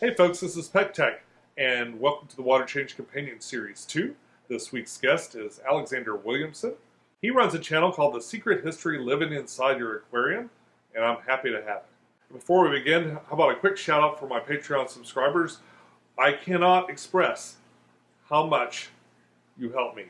Hey folks, this is Pecktec, and welcome to the Water Change Companion Series 2. This week's guest is Alexander Williamson. He runs a channel called The Secret History Living Inside Your Aquarium, and I'm happy to have it. Before we begin, how about a quick shout out for my Patreon subscribers? I cannot express how much you help me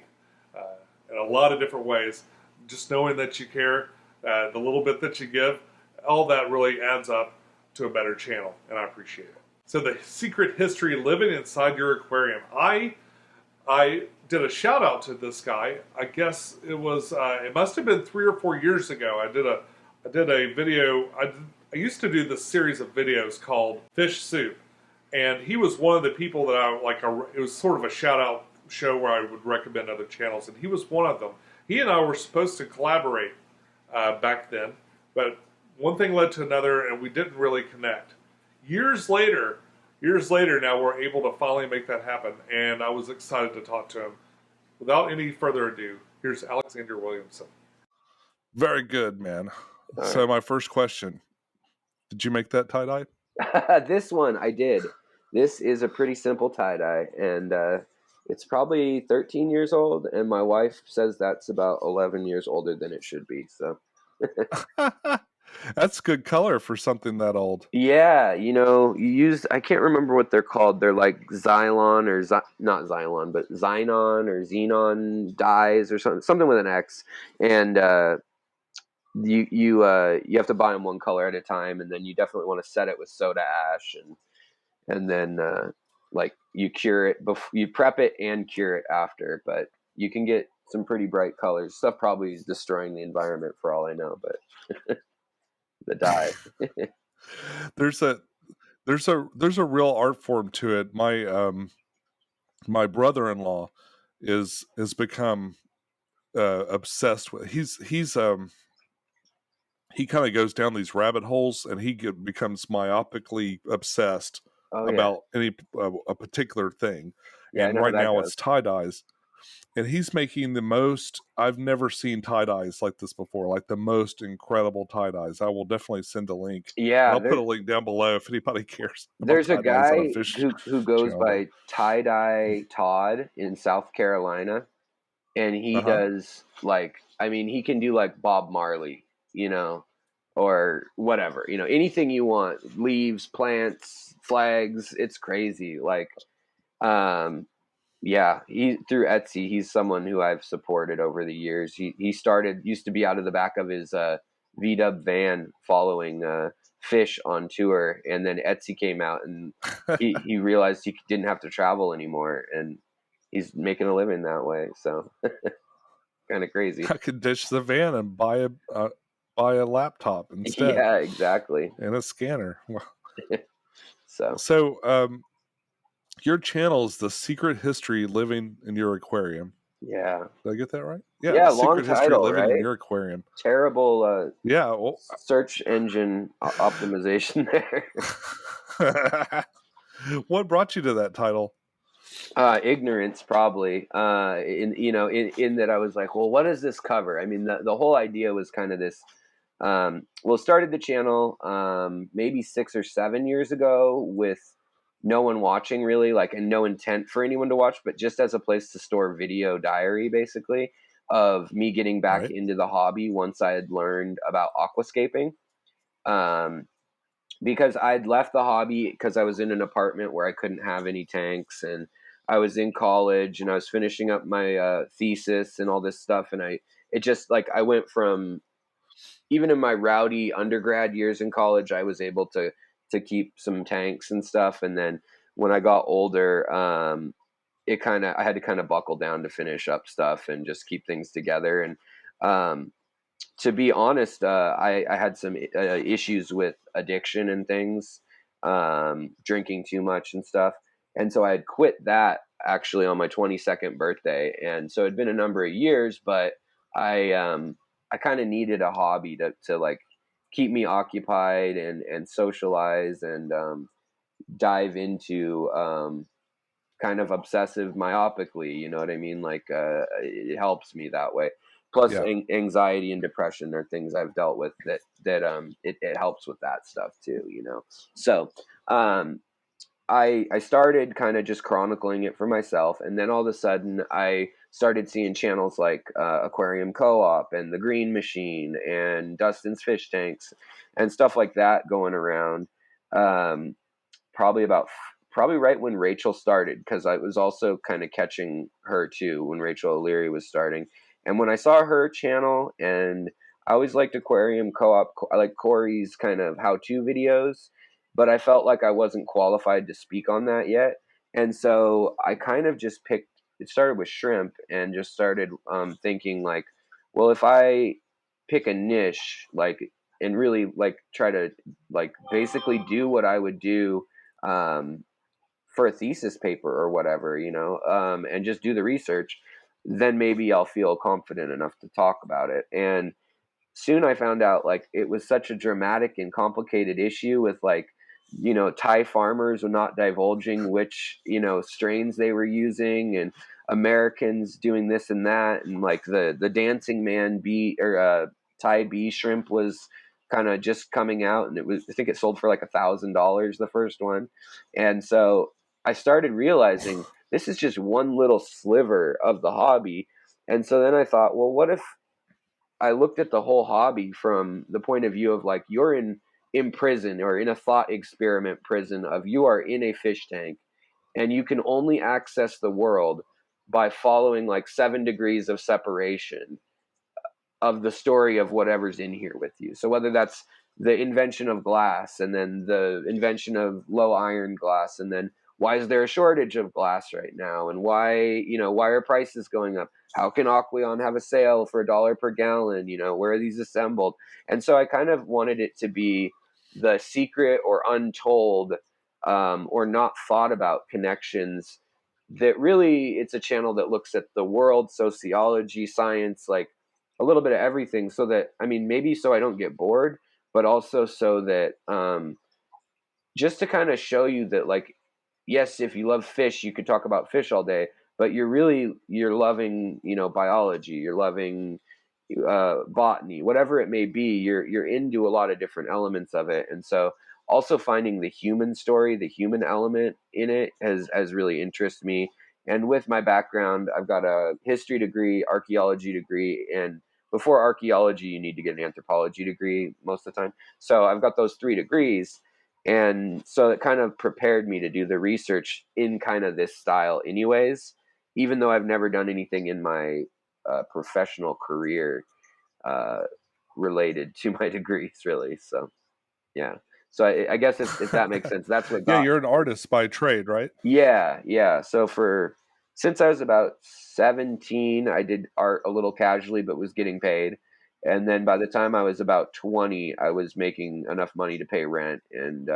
in a lot of different ways. Just knowing that you care, the little bit that you give, all that really adds up to a better channel, and I appreciate it. So the secret history living inside your aquarium. I did a shout out to this guy. I guess it was it must have been 3 or 4 years ago. I did a video. I used to do this series of videos called Fish Soup, and he was one of the people that it was sort of a shout out show where I would recommend other channels, and he was one of them. He and I were supposed to collaborate back then, but one thing led to another, and we didn't really connect. Years later now, we're able to finally make that happen, and I was excited to talk to him. Without any further ado, here's Alexander Williamson. Very good, man. So my first question, did you make that tie-dye? This one, I did. This is a pretty simple tie-dye, and it's probably 13 years old, and my wife says that's about 11 years older than it should be, so... That's good color for something that old. Yeah, you use, I can't remember what they're called. They're like Xylon or not Xylon, but Xenon or Xenon dyes or something with an X. And you have to buy them one color at a time, and then you definitely want to set it with soda ash, and then you cure it you prep it and cure it after. But you can get some pretty bright colors. Stuff probably is destroying the environment for all I know, but the dye. There's a real art form to it. My brother-in-law has become obsessed with. He kind of goes down these rabbit holes, and he becomes myopically obsessed about a particular thing. Yeah, and right now it's tie-dyes. And he's making the most, I've never seen tie-dyes like this before, like the most incredible tie-dyes. I will definitely send a link. Yeah. I'll put a link down below if anybody cares. There's a guy who goes by Tie-Dye Todd in South Carolina. And he does he can do like Bob Marley, or whatever, anything you want, leaves, plants, flags. It's crazy. He through Etsy, he's someone who I've supported over the years. He used to be out of the back of his VW van following fish on tour, and then Etsy came out, and he realized he didn't have to travel anymore, and he's making a living that way. So kind of crazy. I could ditch the van and buy a laptop instead. Yeah, exactly. And a scanner. So your channel is The Secret History Living in Your Aquarium. Yeah. Did I get that right? Yeah, The long Secret title, History Living right? in Your Aquarium. Terrible well, search engine optimization there. What brought you to that title? Ignorance, probably. In that I was like, well, what does this cover? I mean, the whole idea was kind of this. Started the channel maybe 6 or 7 years ago with no one watching really, and no intent for anyone to watch, but just as a place to store video diary, basically, of me getting back into the hobby once I had learned about aquascaping. Because I'd left the hobby because I was in an apartment where I couldn't have any tanks, and I was in college and I was finishing up my thesis and all this stuff. And I went from, even in my rowdy undergrad years in college, I was able to keep some tanks and stuff. And then when I got older, I had to kind of buckle down to finish up stuff and just keep things together. And to be honest, I had some issues with addiction and things, drinking too much and stuff. And so I had quit that actually on my 22nd birthday. And so it'd been a number of years, but I kind of needed a hobby to keep me occupied and socialize and dive into kind of obsessive myopically, you know what I mean? It helps me that way. Plus anxiety and depression are things I've dealt with that it helps with that stuff too, So I started kind of just chronicling it for myself, and then all of a sudden I started seeing channels like Aquarium Co-op and The Green Machine and Dustin's Fish Tanks and stuff like that going around. Um, probably probably right when Rachel started, because I was also kind of catching her too when Rachel O'Leary was starting. And when I saw her channel, and I always liked Aquarium Co-op, I like Corey's kind of how-to videos, but I felt like I wasn't qualified to speak on that yet. And so I kind of just picked, it started with shrimp, and just started thinking like, well, if I pick a niche, like, and really like try to like basically do what I would do um, for a thesis paper or whatever, and just do the research, then maybe I'll feel confident enough to talk about it. And soon I found out like it was such a dramatic and complicated issue with like, Thai farmers were not divulging which, strains they were using, and Americans doing this and that. And like the dancing man bee or Thai bee shrimp was kind of just coming out, and I think it sold for like $1,000, the first one. And so I started realizing this is just one little sliver of the hobby. And so then I thought, well, what if I looked at the whole hobby from the point of view of like you're in prison, or in a thought experiment prison, of you are in a fish tank, and you can only access the world by following like 7 degrees of separation of the story of whatever's in here with you. So whether that's the invention of glass, and then the invention of low iron glass, and then why is there a shortage of glass right now, and why are prices going up? How can Aqueon have a sale for $1 per gallon? Where are these assembled? And so I kind of wanted it to be the secret or untold, or not thought about connections, that really it's a channel that looks at the world, sociology, science, like a little bit of everything, so that, I mean, maybe so I don't get bored, but also so that just to kind of show you that, like, yes, if you love fish, you could talk about fish all day, but you're loving, biology, you're loving botany, whatever it may be, you're into a lot of different elements of it. And so also finding the human story, the human element in it has really interested me. And with my background, I've got a history degree, archaeology degree, and before archaeology, you need to get an anthropology degree most of the time. So I've got those 3 degrees. And so it kind of prepared me to do the research in kind of this style anyways, even though I've never done anything in my professional career uh, related to my degrees, really. So, yeah. So I guess if that makes sense, that's what Yeah, got. you're an artist by trade, right? Yeah. So since I was about 17, I did art a little casually, but was getting paid. And then by the time I was about 20, I was making enough money to pay rent, and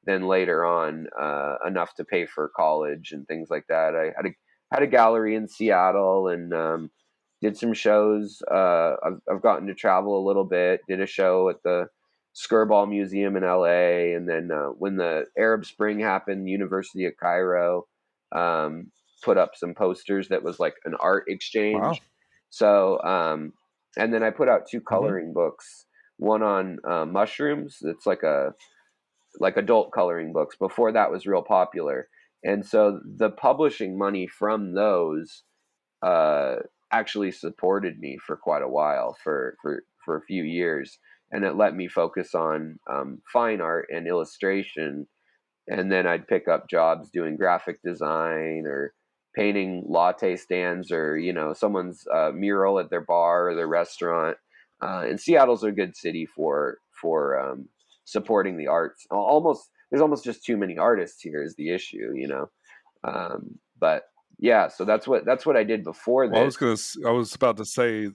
then later on, enough to pay for college and things like that. I had a gallery in Seattle, and did some shows. I've gotten to travel a little bit. Did a show at the Skirball Museum in LA, and then when the Arab Spring happened, University of Cairo um, put up some posters that was like an art Wow. exchange. So, and then I put out 2 Hmm. coloring books. One on mushrooms. It's like adult coloring books. Before that was real popular, and so the publishing money from those uh, actually supported me for quite a while, for a few years, and it let me focus on fine art and illustration. And then I'd pick up jobs doing graphic design, or painting latte stands, or someone's mural at their bar or their restaurant. And Seattle's a good city for supporting the arts. There's almost just too many artists here is the issue. But yeah, so that's what I did before Well, this. I was about to say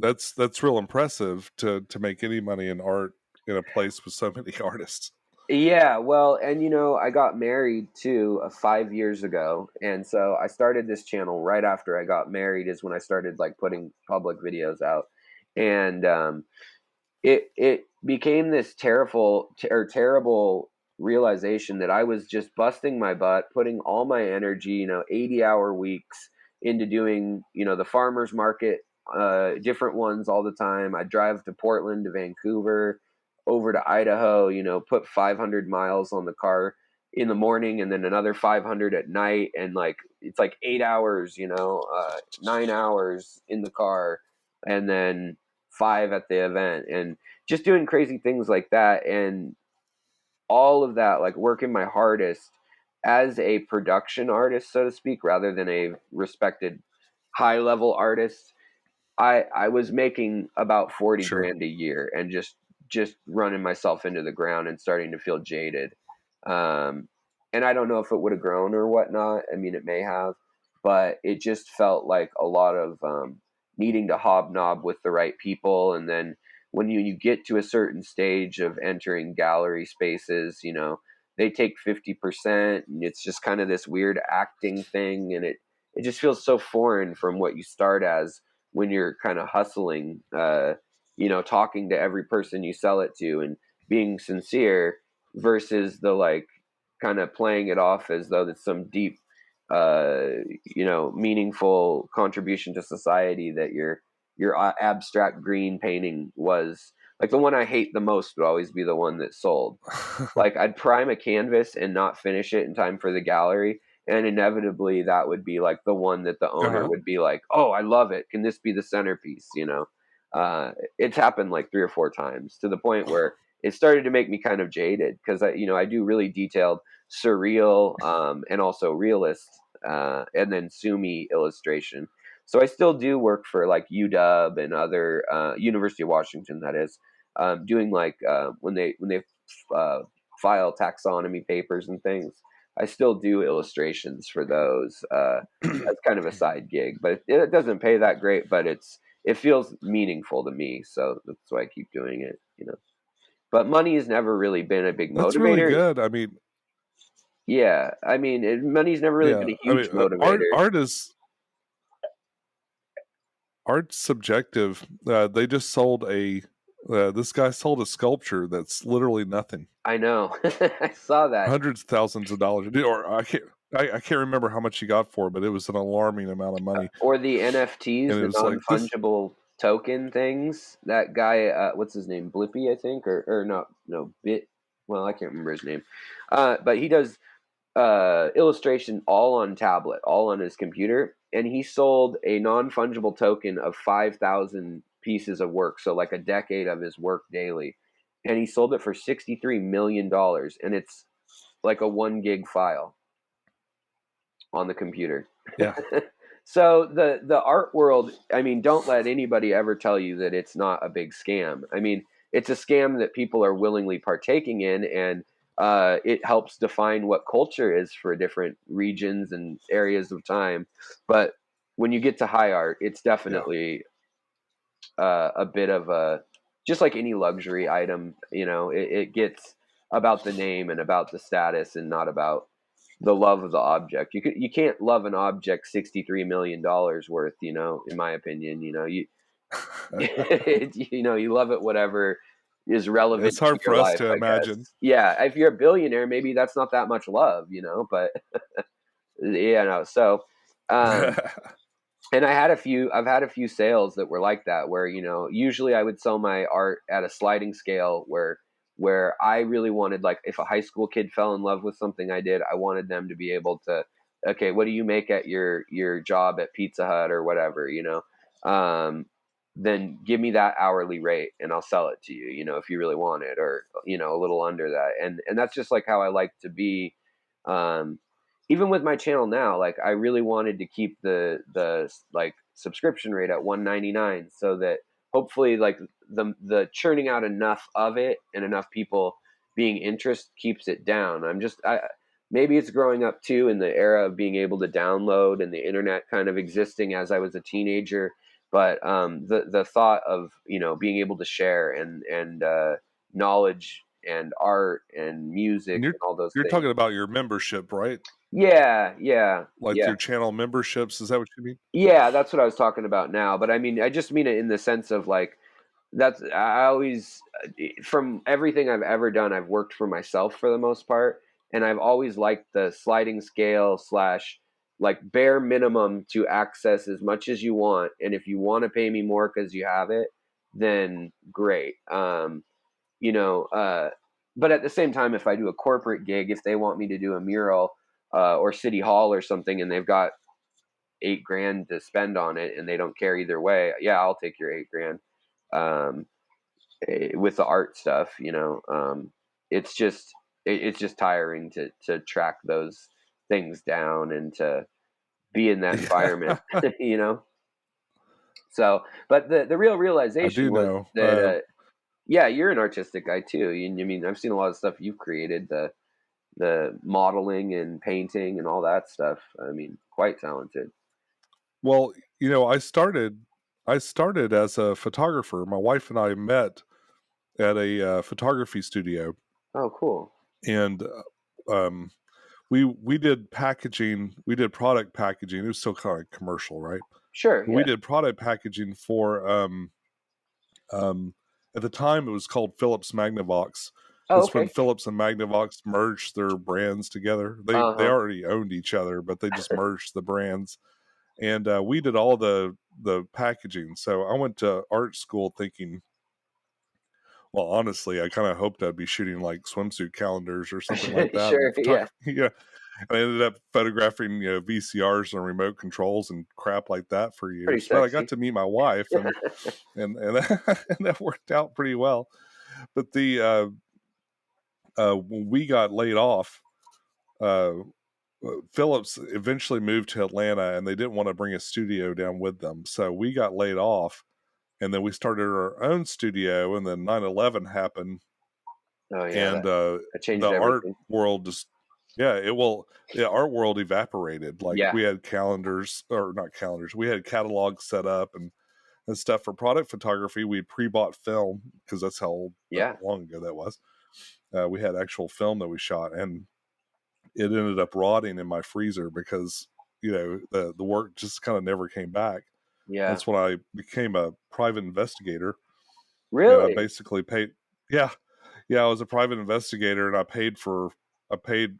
that's real impressive to make any money in art in a place with so many artists. Yeah, well, and I got married too 5 years ago, and so I started this channel right after I got married is when I started like putting public videos out. And it became this terrible realization that I was just busting my butt, putting all my energy, 80-hour weeks into doing, the farmers market, different ones all the time. I drive to Portland, to Vancouver, over to Idaho, put 500 miles on the car in the morning and then another 500 at night. And like, it's like 8 hours, 9 hours in the car and then 5 at the event, and just doing crazy things like that. And all of that, like working my hardest as a production artist, so to speak, rather than a respected high level artist. I was making about 40 Sure. grand a year and just running myself into the ground and starting to feel jaded. And I don't know if it would have grown or whatnot. I mean, it may have, but it just felt like a lot of needing to hobnob with the right people. And then when you get to a certain stage of entering gallery spaces, they take 50%, and it's just kind of this weird acting thing. And it just feels so foreign from what you start as when you're kind of hustling, talking to every person you sell it to and being sincere, versus the like kind of playing it off as though it's some deep, meaningful contribution to society that your abstract green painting was. Like the one I hate the most would always be the one that sold. Like I'd prime a canvas and not finish it in time for the gallery, and inevitably that would be like the one that the owner Uh-huh. would be like, "Oh, I love it. Can this be the centerpiece?" It's happened like 3 or 4 times, to the point where it started to make me kind of jaded, because I do really detailed surreal, and also realist, and then Sumi illustration. So I still do work for like UW and other University of Washington, that is, doing like when they file taxonomy papers and things. I still do illustrations for those as kind of a side gig, but it doesn't pay that great, but it feels meaningful to me, so that's why I keep doing it. But money has never really been a big That's really motivator. good. I mean, Yeah, I mean, money's never really yeah. been a I mean, huge motivator. art's subjective. They just sold this guy sold a sculpture that's literally nothing. I know. I saw that. Hundreds of thousands of dollars. Or I can't remember how much he got for it, but it was an alarming amount of money. Or the NFTs, And it the was like this. non-fungible token things. That guy, what's his name? Blippy, I think, or no, Bit. Well, I can't remember his name. But he does illustration all on tablet, all on his computer, and he sold a non-fungible token of 5,000 pieces of work, so like a decade of his work daily, and he sold it for $63 million, and it's like a 1 gig file on the computer. Yeah. So the art world, I mean, don't let anybody ever tell you that it's not a big scam. I mean, it's a scam that people are willingly partaking in, and it helps define what culture is for different regions and areas of time. But when you get to high art, it's definitely a bit of a, just like any luxury item, it gets about the name and about the status, and not about the love of the object. You can't love an object $63 million worth, in my opinion. You you love it whatever is relevant It's to hard your for us life, to I imagine. guess. Yeah, if you're a billionaire, maybe that's not that much love, but yeah, no. So and I've had a few sales that were like that, where usually I would sell my art at a sliding scale, where I really wanted, like, if a high school kid fell in love with something I did, I wanted them to be able to, okay, what do you make at your job at Pizza Hut or whatever, then give me that hourly rate and I'll sell it to you, if you really want it, or a little under that. And that's just like how I like to be. Even with my channel now, like, I really wanted to keep the like subscription rate at $1.99, so that hopefully, like, the churning out enough of it and enough people being interested keeps it down. Maybe it's growing up too in the era of being able to download and the internet kind of existing as I was a teenager. But the thought of being able to share and knowledge and art and music And and all those you're things. talking about your membership, right? Yeah. Like your channel memberships. Is that what you mean? Yeah, that's what I was talking about now. But I mean, I just mean it in the sense of, like, I always, from everything I've ever done, I've worked for myself for the most part, and I've always liked the sliding scale slash, like, bare minimum to access as much as you want, and if you want to pay me more because you have it, then great. but at the same time, if I do a corporate gig, if they want me to do a mural or city hall or something, and they've got $8,000 to spend on it, and they don't care either way, yeah, I'll take your $8,000. With the art stuff, it's just tiring to track those things down and to be in that environment, So, but the real I do realization was know. that, yeah, you're an artistic guy too. I mean, I've seen a lot of stuff you've created, the modeling and painting and all that stuff. I mean, quite talented. Well, I started as a photographer. My wife and I met at a photography studio, Oh, cool. and um, we did packaging. We did product packaging. It was still kind of commercial, right? Sure. But Yeah. we did product packaging for um, at the time it was called Philips Magnavox. Oh, It's when okay. Philips and Magnavox merged their brands together. They Uh-huh. already owned each other, but they just merged the brands. And we did all the packaging. So I went to art school thinking, well, honestly, I kind of hoped I'd be shooting like swimsuit calendars or something like that. And Sure. Yeah. photography, yeah. I ended up photographing, VCRs and remote controls and crap like that for Pretty years. But I got sexy. to meet my wife, and and that worked out pretty well. But when we got laid off, uh, Phillips eventually moved to Atlanta, and they didn't want to bring a studio down with them, so we got laid off, and then we started our own studio, and then 9/11 happened, Oh yeah, and that changed the art everything. world just the art world evaporated. Like Yeah. we had calendars, or not calendars, we had catalogs set up and stuff for product photography. We pre-bought film because that's how Yeah. long ago that was. We had actual film that we shot, and it ended up rotting in my freezer because the work just kind of never came back. Yeah. That's when I became a private investigator, and I Really? basically paid. Yeah, yeah, I was a private investigator, and I paid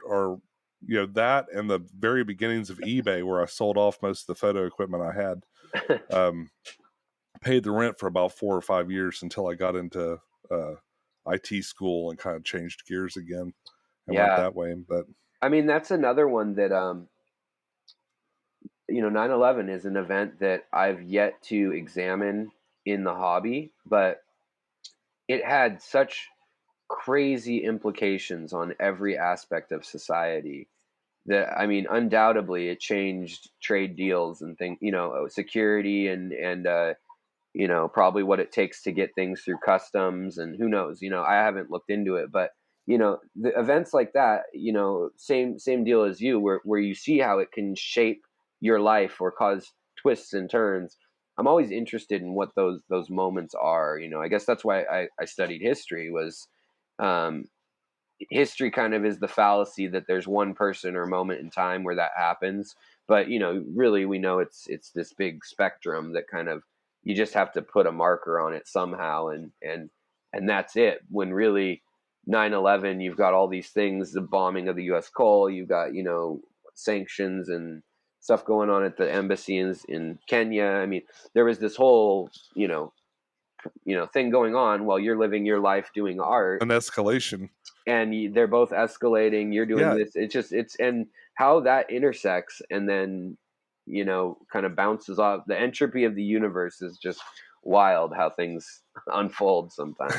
or that and the very beginnings of eBay, where I sold off most of the photo equipment I had. Um, paid the rent for about 4 or 5 years until I got into IT school and kind of changed gears again and went Yeah. that way. But I mean, that's another one that 9/11 is an event that I've yet to examine in the hobby, but it had such crazy implications on every aspect of society that, I mean, undoubtedly it changed trade deals and things, security and probably what it takes to get things through customs, and who knows, I haven't looked into it, but the events like that, same deal as you, where you see how it can shape your life or cause twists and turns. I'm always interested in what those moments are. I guess that's why I studied history. Was um, history kind of is the fallacy that there's one person or moment in time where that happens, but really we know it's this big spectrum that kind of, you just have to put a marker on it somehow, and that's it. When really 9/11, you've got all these things, the bombing of the US coal, you've got sanctions and stuff going on at the embassy in Kenya. I mean, there was this whole thing going on while you're living your life doing art, an escalation. and they're both escalating. You're doing Yeah, this. It's and how that intersects, and then kind of bounces off. The entropy of the universe is just wild. How things unfold sometimes.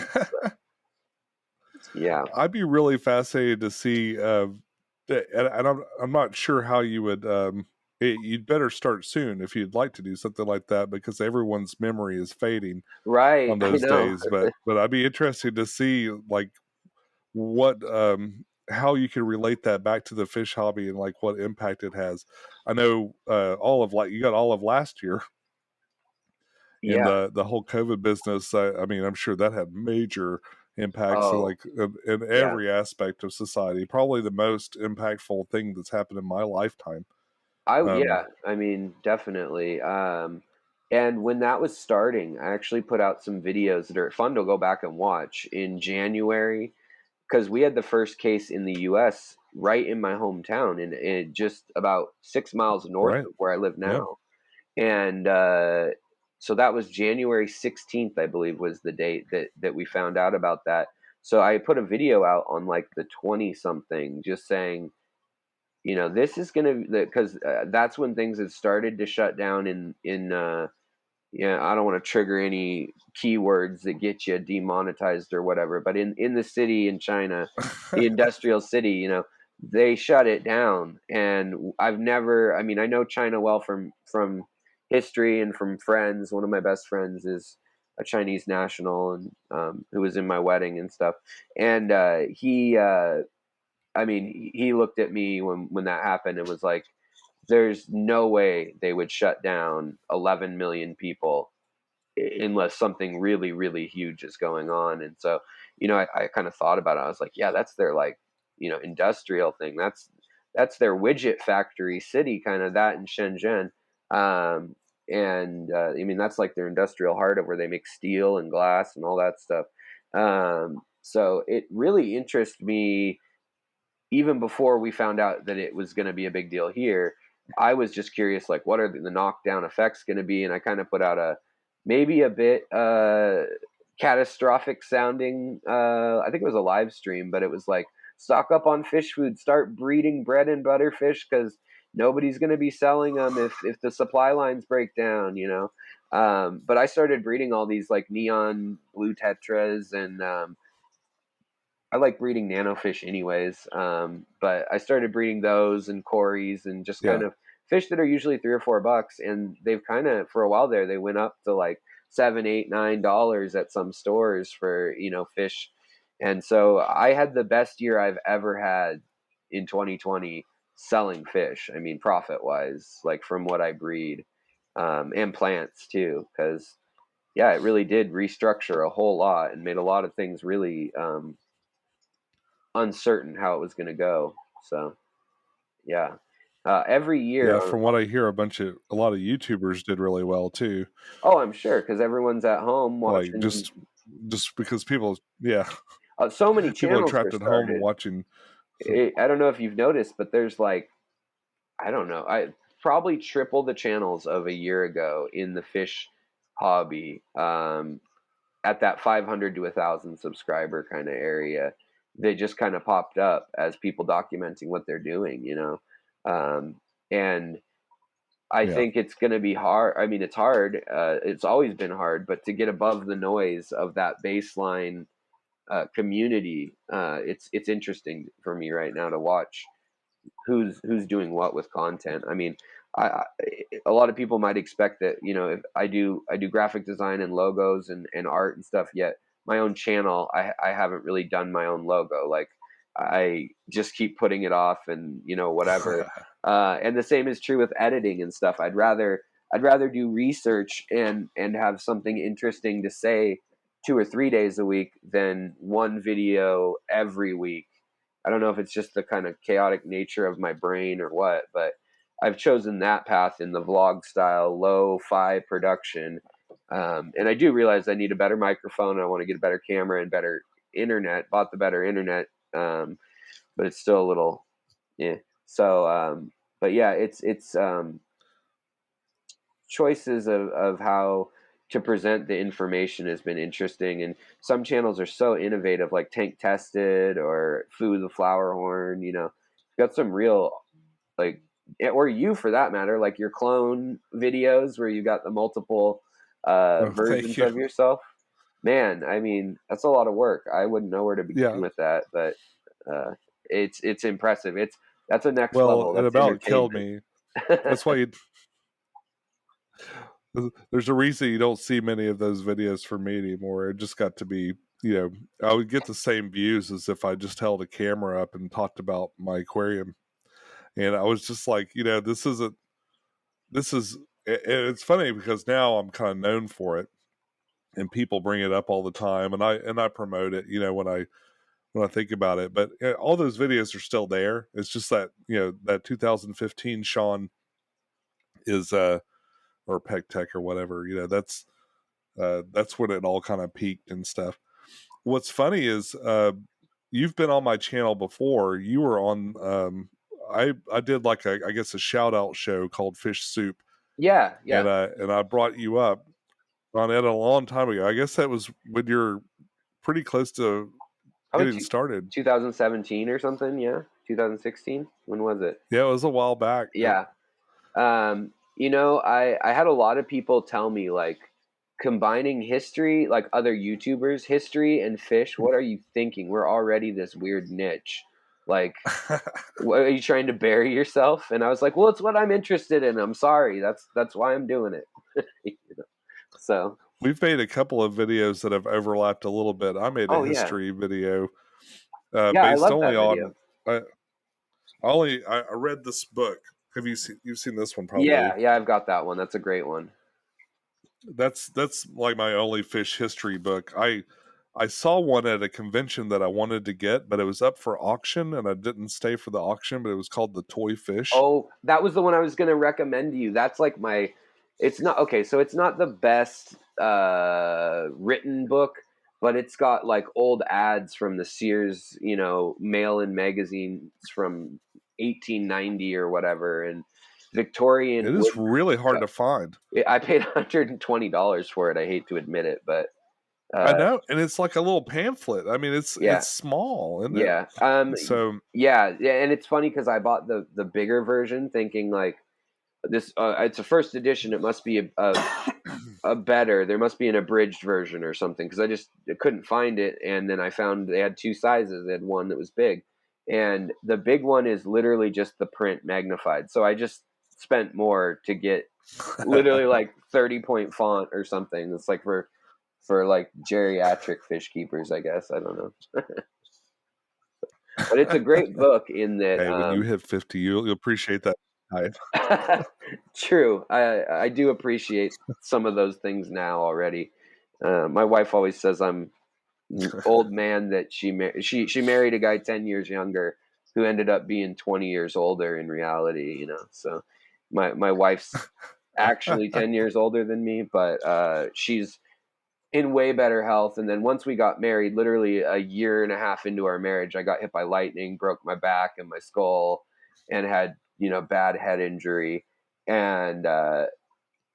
Yeah. I'd be really fascinated to see, and I'm not sure how you would. You'd better start soon if you'd like to do something like that, because everyone's memory is fading Right. on I those know. days. But I'd be interested to see like what how you could relate that back to the fish hobby and like what impact it has. I know you got all of last year in Yeah. the whole COVID business. I mean, I'm sure that had major impacts Oh, in yeah. every aspect of society. Probably the most impactful thing that's happened in my lifetime. Um, Yeah. I mean, definitely. And when that was starting, I actually put out some videos that are fun to go back and watch in January, because we had the first case in the U.S. right in my hometown, and just about 6 miles north right? of where I live Yeah. now. And so that was January 16th, I believe, was the date that we found out about that. So I put a video out on like the 20 something, just saying, this is gonna, because that's when things had started to shut down in yeah, I don't want to trigger any keywords that get you demonetized or whatever, but in the city in China, the industrial city, they shut it down. And I know China well from history and from friends. One of my best friends is a Chinese national, and who was in my wedding and stuff. And he looked at me when that happened and was like, there's no way they would shut down 11 million people unless something really, really huge is going on. And so, I kind of thought about it. I was like, yeah, that's their like, industrial thing. That's their widget factory city, kind of that in Shenzhen. That's like their industrial heart of where they make steel and glass and all that stuff. So it really interests me. Even before we found out that it was going to be a big deal here, I was just curious, like, what are the knockdown effects going to be? And I kind of put out maybe a bit catastrophic sounding, I think it was a live stream, but it was like, stock up on fish food, start breeding bread and butter fish, because nobody's going to be selling them if the supply lines break down, but I started breeding all these like neon blue tetras, and I like breeding nanofish anyways, but I started breeding those and cories and just kind of fish that are usually $3 or $4, and they've kind of, for a while there, they went up to like $7, $8, $9 at some stores for fish. And so I had the best year I've ever had in 2020 selling fish. I mean, profit wise, like from what I breed, and plants too, because it really did restructure a whole lot and made a lot of things really uncertain how it was going to go. So every year, from what I hear, a lot of YouTubers did really well too. Oh, I'm sure, because everyone's at home watching. Like just because people, so many people are channels trapped are at home started. watching. I don't know if you've noticed, but there's like, I don't know, I probably triple the channels of a year ago in the fish hobby, at that 500 to 1,000 subscriber kind of area. They just kind of popped up as people documenting what they're doing, and I think it's going to be hard. I mean, it's hard. It's always been hard, but to get above the noise of that baseline community, it's interesting for me right now to watch who's doing what with content. I mean, a lot of people might expect that if I do graphic design and logos and art and stuff. Yet my own channel, I haven't really done my own logo. Like I just keep putting it off and whatever. And the same is true with editing and stuff. I'd rather do research and have something interesting to say 2 or 3 days a week than one video every week. I don't know if it's just the kind of chaotic nature of my brain or what, but I've chosen that path in the vlog style, lo-fi production. And I do realize I need a better microphone. I want to get a better camera and better internet, bought the better internet. But it's still a little, So, but it's choices of how to present the information has been interesting. And some channels are so innovative, like Tank Tested or Foo the Flower Horn, got some real, like, or you for that matter, like your clone videos where you got the multiple versions of yourself. Man, I mean, that's a lot of work. I wouldn't know where to begin with that, but it's impressive. That's a next level. Well, it about killed me. That's why there's a reason you don't see many of those videos from me anymore. It just got to be, I would get the same views as if I just held a camera up and talked about my aquarium. And I was just like, it's funny because now I'm kind of known for it and people bring it up all the time and I promote it, when I think about it. But all those videos are still there. It's just that, that 2015 Sean is, or Pecktec or whatever, that's when it all kind of peaked and stuff. What's funny is, you've been on my channel before. You were on, I did like I guess a shout out show called Fish Soup. Yeah. And I brought you up on it a long time ago. I guess that was when you're pretty close to getting started. 2017 or something. Yeah. 2016. When was it? Yeah, it was a while back. Yeah. I had a lot of people tell me, like, combining history, like other YouTubers, history and fish. What are you thinking? We're already this weird niche. Like, what, are you trying to bury yourself? And I was like, well, it's what I'm interested in. I'm sorry. That's why I'm doing it. So we've made a couple of videos that have overlapped a little bit. I made a history video yeah, I based love only that video. on. I read this book. Have you seen? You've seen this one probably. Yeah, I've got that one. That's a great one. That's like my only fish history book. I saw one at a convention that I wanted to get, but it was up for auction, and I didn't stay for the auction. But it was called The Toy Fish. Oh, that was the one I was going to recommend to you. That's like my. It's not okay. So it's not the best written book, but it's got like old ads from the Sears, mail-in magazines from 1890 or whatever, and Victorian. It is really hard to find. I paid $120 for it. I hate to admit it, but I know, and it's like a little pamphlet. I mean, it's small, isn't it? So and it's funny because I bought the bigger version, thinking like this. It's a first edition. It must be a better. There must be an abridged version or something because I couldn't find it, and then I found they had two sizes. They had one that was big, and the big one is literally just the print magnified. So I just spent more to get literally like 30-point font or something. It's like for like geriatric fish keepers, I guess. I don't know. But it's a great book in that. Hey, when you hit 50, you'll appreciate that. True. I do appreciate some of those things now already. My wife always says I'm an old man that she married a guy 10 years younger who ended up being 20 years older in reality, So my wife's actually 10 years older than me, but she's in way better health. And then once we got married, literally a year and a half into our marriage, I got hit by lightning, broke my back and my skull, and had, bad head injury. And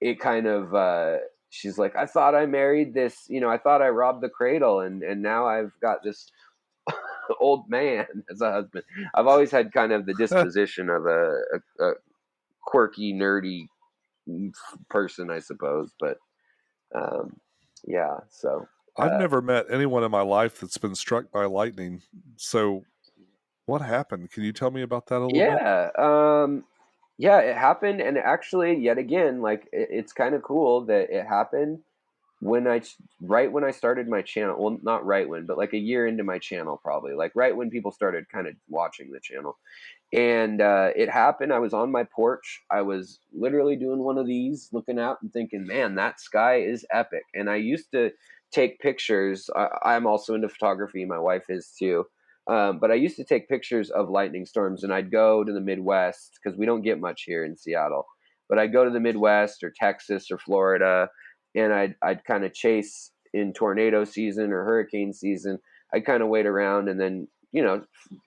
it kind of, she's like, I thought I married this, I thought I robbed the cradle, and now I've got this old man as a husband. I've always had kind of the disposition of a quirky, nerdy person, I suppose. But so I've never met anyone in my life that's been struck by lightning. So what happened? Can you tell me about that a little bit? Yeah, it happened. And actually, yet again, like it's kind of cool that it happened right when I started my channel. Well, not right when, but like a year into my channel, probably like right when people started kind of watching the channel. And it happened. I was on my porch. I was literally doing one of these, looking out and thinking, man, that sky is epic. And I used to take pictures. I'm also into photography. My wife is too. But I used to take pictures of lightning storms, and I'd go to the Midwest because we don't get much here in Seattle. But I'd go to the Midwest or Texas or Florida, and I'd kind of chase in tornado season or hurricane season. I'd kind of wait around, and then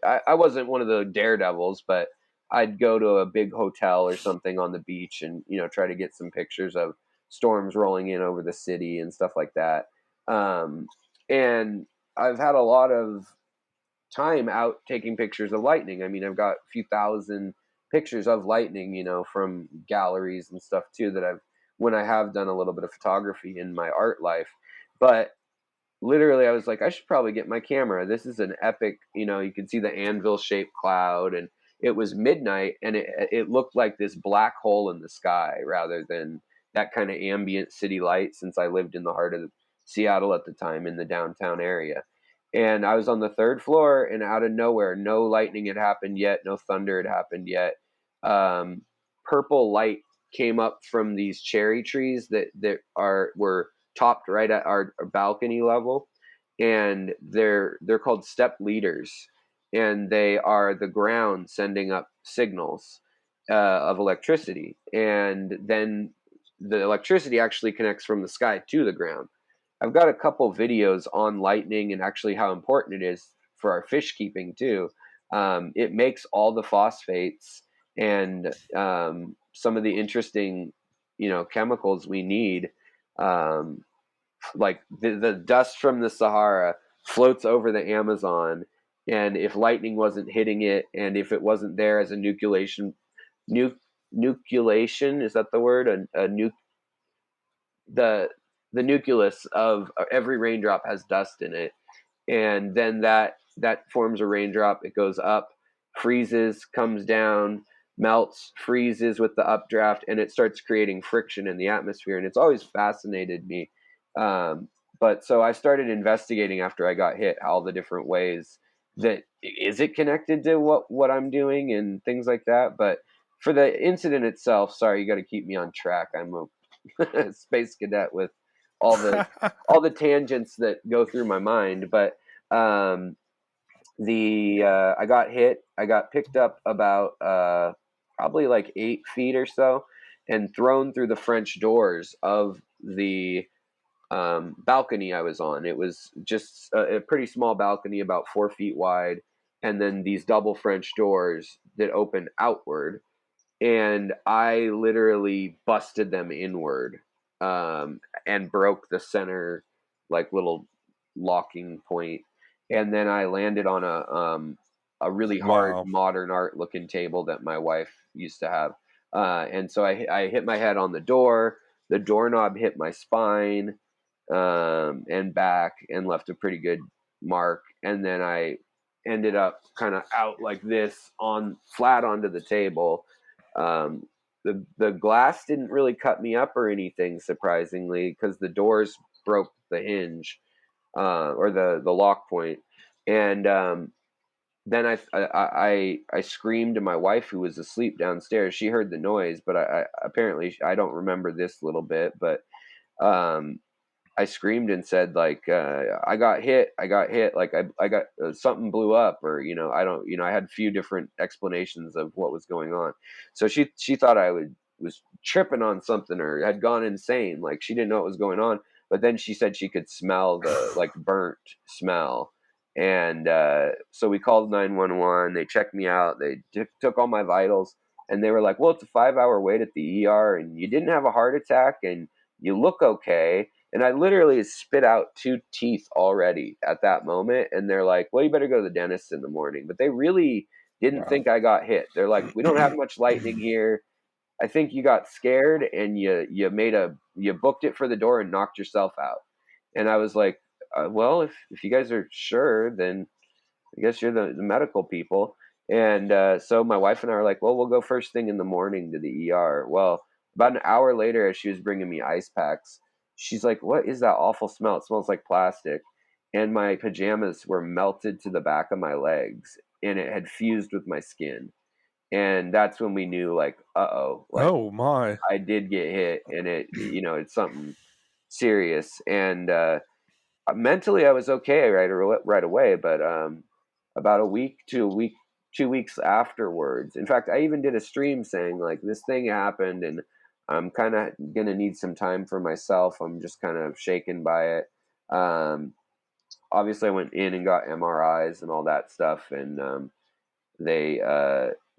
I wasn't one of the daredevils, but I'd go to a big hotel or something on the beach and try to get some pictures of storms rolling in over the city and stuff like that. And I've had a lot of time out taking pictures of lightning. I mean, I've got a few thousand pictures of lightning, from galleries and stuff too, that when I have done a little bit of photography in my art life. But literally I was like, I should probably get my camera. This is an epic, you can see the anvil shaped cloud, and it was midnight, and it looked like this black hole in the sky rather than that kind of ambient city light, since I lived in the heart of Seattle at the time in the downtown area. And I was on the third floor, and out of nowhere, no lightning had happened yet. No thunder had happened yet. Purple light came up from these cherry trees that were topped right at our balcony level. And they're called step leaders. And they are the ground sending up signals of electricity. And then the electricity actually connects from the sky to the ground. I've got a couple videos on lightning and actually how important it is for our fish keeping too. It makes all the phosphates and some of the interesting, chemicals we need, like the dust from the Sahara floats over the Amazon, and if lightning wasn't hitting it, and if it wasn't there as a nucleation, is that the word? The nucleus of every raindrop has dust in it, and then that forms a raindrop. It goes up, freezes, comes down, melts, freezes with the updraft, and it starts creating friction in the atmosphere. And it's always fascinated me. But so I started investigating after I got hit all the different ways that is it connected to what I'm doing and things like that. But for the incident itself, sorry, you got to keep me on track. I'm a space cadet with all the tangents that go through my mind. But I got hit. I got picked up about probably like 8 feet or so, and thrown through the French doors of the balcony I was on. It was just a pretty small balcony, about 4 feet wide, and then these double French doors that open outward. And I literally busted them inward, and broke the center, like, little locking point. And then I landed on a really hard Wow. modern art looking table that my wife used to have. And so I hit my head on the door. The doorknob hit my spine, and back, and left a pretty good mark. And then I ended up kind of out like this, on flat onto the table. The glass didn't really cut me up or anything, surprisingly, because the doors broke the hinge, or the lock point. And then I screamed to my wife, who was asleep downstairs. She heard the noise, but I apparently, I don't remember this little bit, but I screamed and said, like, I got hit, like I got something blew up, or, I had a few different explanations of what was going on. So she thought I was tripping on something or had gone insane. Like, she didn't know what was going on. But then she said she could smell the, like, burnt smell. And so we called 911. They checked me out. They took all my vitals, and they were like, well, it's a 5-hour wait at the ER, and you didn't have a heart attack, and you look okay. And I literally spit out 2 teeth already at that moment. And they're like, well, you better go to the dentist in the morning. But they really didn't think I got hit. They're like, we don't have much lightning here. I think you got scared, and you booked it for the door and knocked yourself out. And I was like, well, if you guys are sure, then I guess you're the medical people. And so my wife and I are like, well, we'll go first thing in the morning to the ER. Well, about an hour later, as she was bringing me ice packs, she's like, what is that awful smell? It smells like plastic. And my pajamas were melted to the back of my legs, and it had fused with my skin. And that's when we knew, like, uh-oh, like, Oh my. I did get hit, and it's something serious. And mentally I was okay right away, but about a week to 2 weeks afterwards, in fact, I even did a stream saying, like, this thing happened, and I'm kind of gonna need some time for myself. I'm just kind of shaken by it. Obviously I went in and got MRIs and all that stuff, and they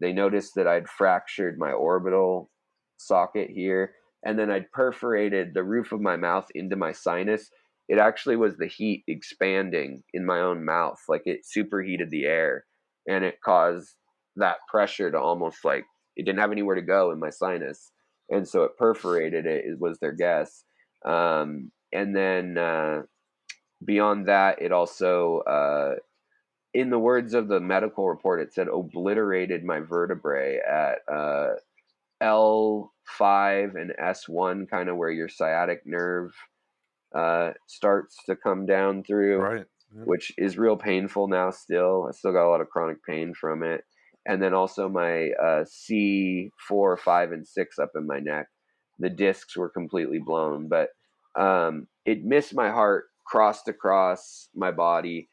noticed that I'd fractured my orbital socket here, and then I'd perforated the roof of my mouth into my sinus. It actually was the heat expanding in my own mouth, like it superheated the air, and it caused that pressure to almost, like, it didn't have anywhere to go in my sinus, and so it perforated it. It was their guess. And then beyond that, it also, in the words of the medical report, it said obliterated my vertebrae at L5 and S1, kind of where your sciatic nerve starts to come down through, Right. Yeah. which is real painful now still. I still got a lot of chronic pain from it. And then also my C4, 5, and 6 up in my neck. The discs were completely blown, but it missed my heart, crossed across my body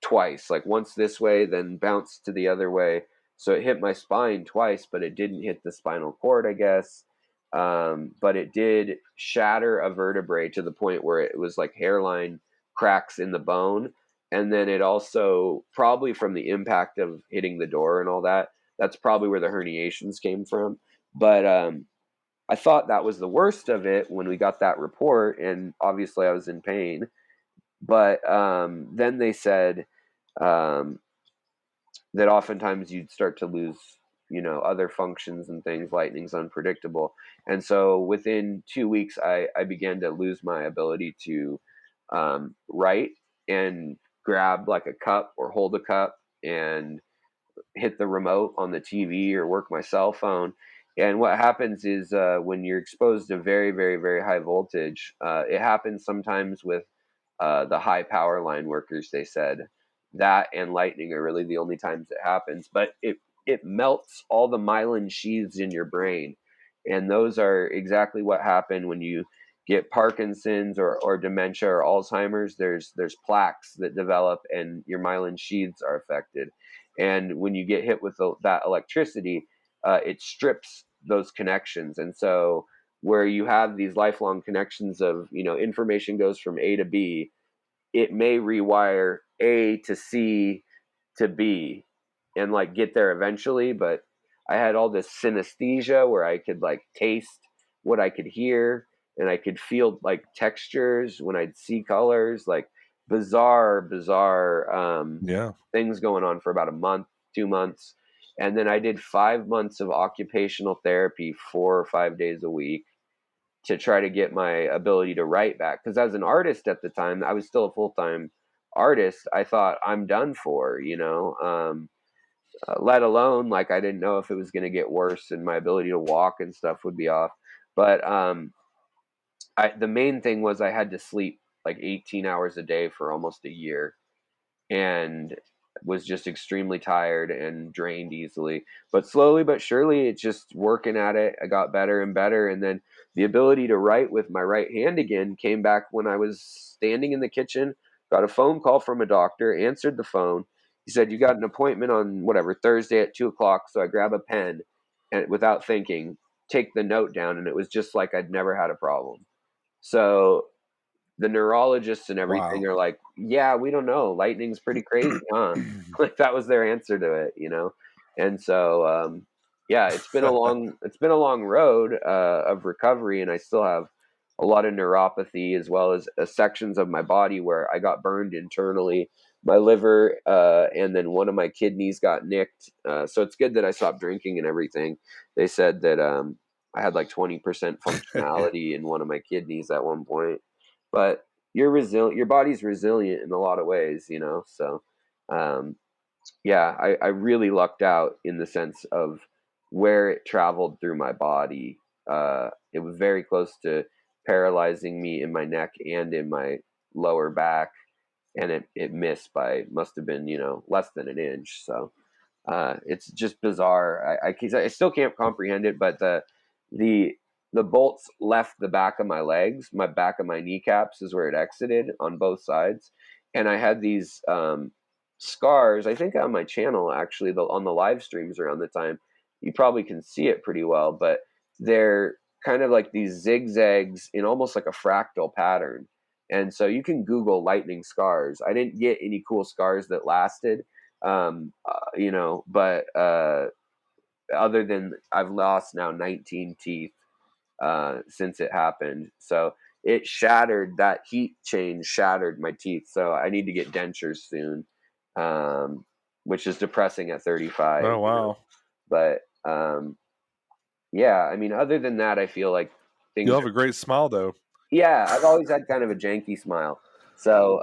twice, like once this way, then bounced to the other way. So it hit my spine twice, but it didn't hit the spinal cord, I guess. But it did shatter a vertebrae to the point where it was like hairline cracks in the bone. And then it also, probably from the impact of hitting the door and all that, that's probably where the herniations came from. But I thought that was the worst of it when we got that report, and obviously I was in pain. But then they said um, that oftentimes you'd start to lose, other functions and things. Lightning's unpredictable. And so within 2 weeks, I began to lose my ability to write and grab like a cup or hold a cup and hit the remote on the TV or work my cell phone. And what happens is when you're exposed to very, very, very high voltage, it happens sometimes with the high power line workers. They said that and lightning are really the only times it happens, but it melts all the myelin sheaths in your brain, and those are exactly what happen when you get Parkinson's or dementia or Alzheimer's. There's plaques that develop, and your myelin sheaths are affected. And when you get hit with that electricity, it strips those connections, and so where you have these lifelong connections of, information goes from A to B, it may rewire A to C to B and like get there eventually. But I had all this synesthesia where I could like taste what I could hear, and I could feel like textures when I'd see colors, like bizarre Yeah. things going on for about a month, 2 months. And then I did 5 months of occupational therapy, 4 or 5 days a week, to try to get my ability to write back. Because as an artist at the time, I was still a full-time artist. I thought I'm done for, let alone like I didn't know if it was going to get worse and my ability to walk and stuff would be off. But the main thing was I had to sleep like 18 hours a day for almost a year, and was just extremely tired and drained easily. But slowly but surely, it's just working at it. I got better and better. And then the ability to write with my right hand again came back when I was standing in the kitchen, got a phone call from a doctor, answered the phone. He said, "You got an appointment on whatever, Thursday at 2 o'clock." So I grab a pen and without thinking, take the note down. And it was just like I'd never had a problem. So the neurologists and everything Wow. are like, "Yeah, we don't know. Lightning's pretty crazy, huh?" Like that was their answer to it. And so, yeah, it's been a long road of recovery, and I still have a lot of neuropathy as well as sections of my body where I got burned internally, my liver, and then one of my kidneys got nicked. So it's good that I stopped drinking and everything. They said that I had like 20% functionality in one of my kidneys at one point. But you're resilient. Your body's resilient in a lot of ways. So, um, yeah, I really lucked out in the sense of where it traveled through my body. It was very close to paralyzing me in my neck and in my lower back, and it missed by must have been less than an inch. So it's just bizarre. I still can't comprehend it, but the the bolts left the back of my legs. My back of my kneecaps is where it exited on both sides, and I had these scars. I think on my channel actually, on the live streams around the time, you probably can see it pretty well, but they're kind of like these zigzags in almost like a fractal pattern. And so you can Google lightning scars. I didn't get any cool scars that lasted, but other than I've lost now 19 teeth since it happened. So it shattered, that heat change shattered my teeth. So I need to get dentures soon, which is depressing at 35. Oh, wow. But yeah, I mean, other than that, I feel like You'll things have a great smile, though. yeah, I've always had kind of a janky smile. So,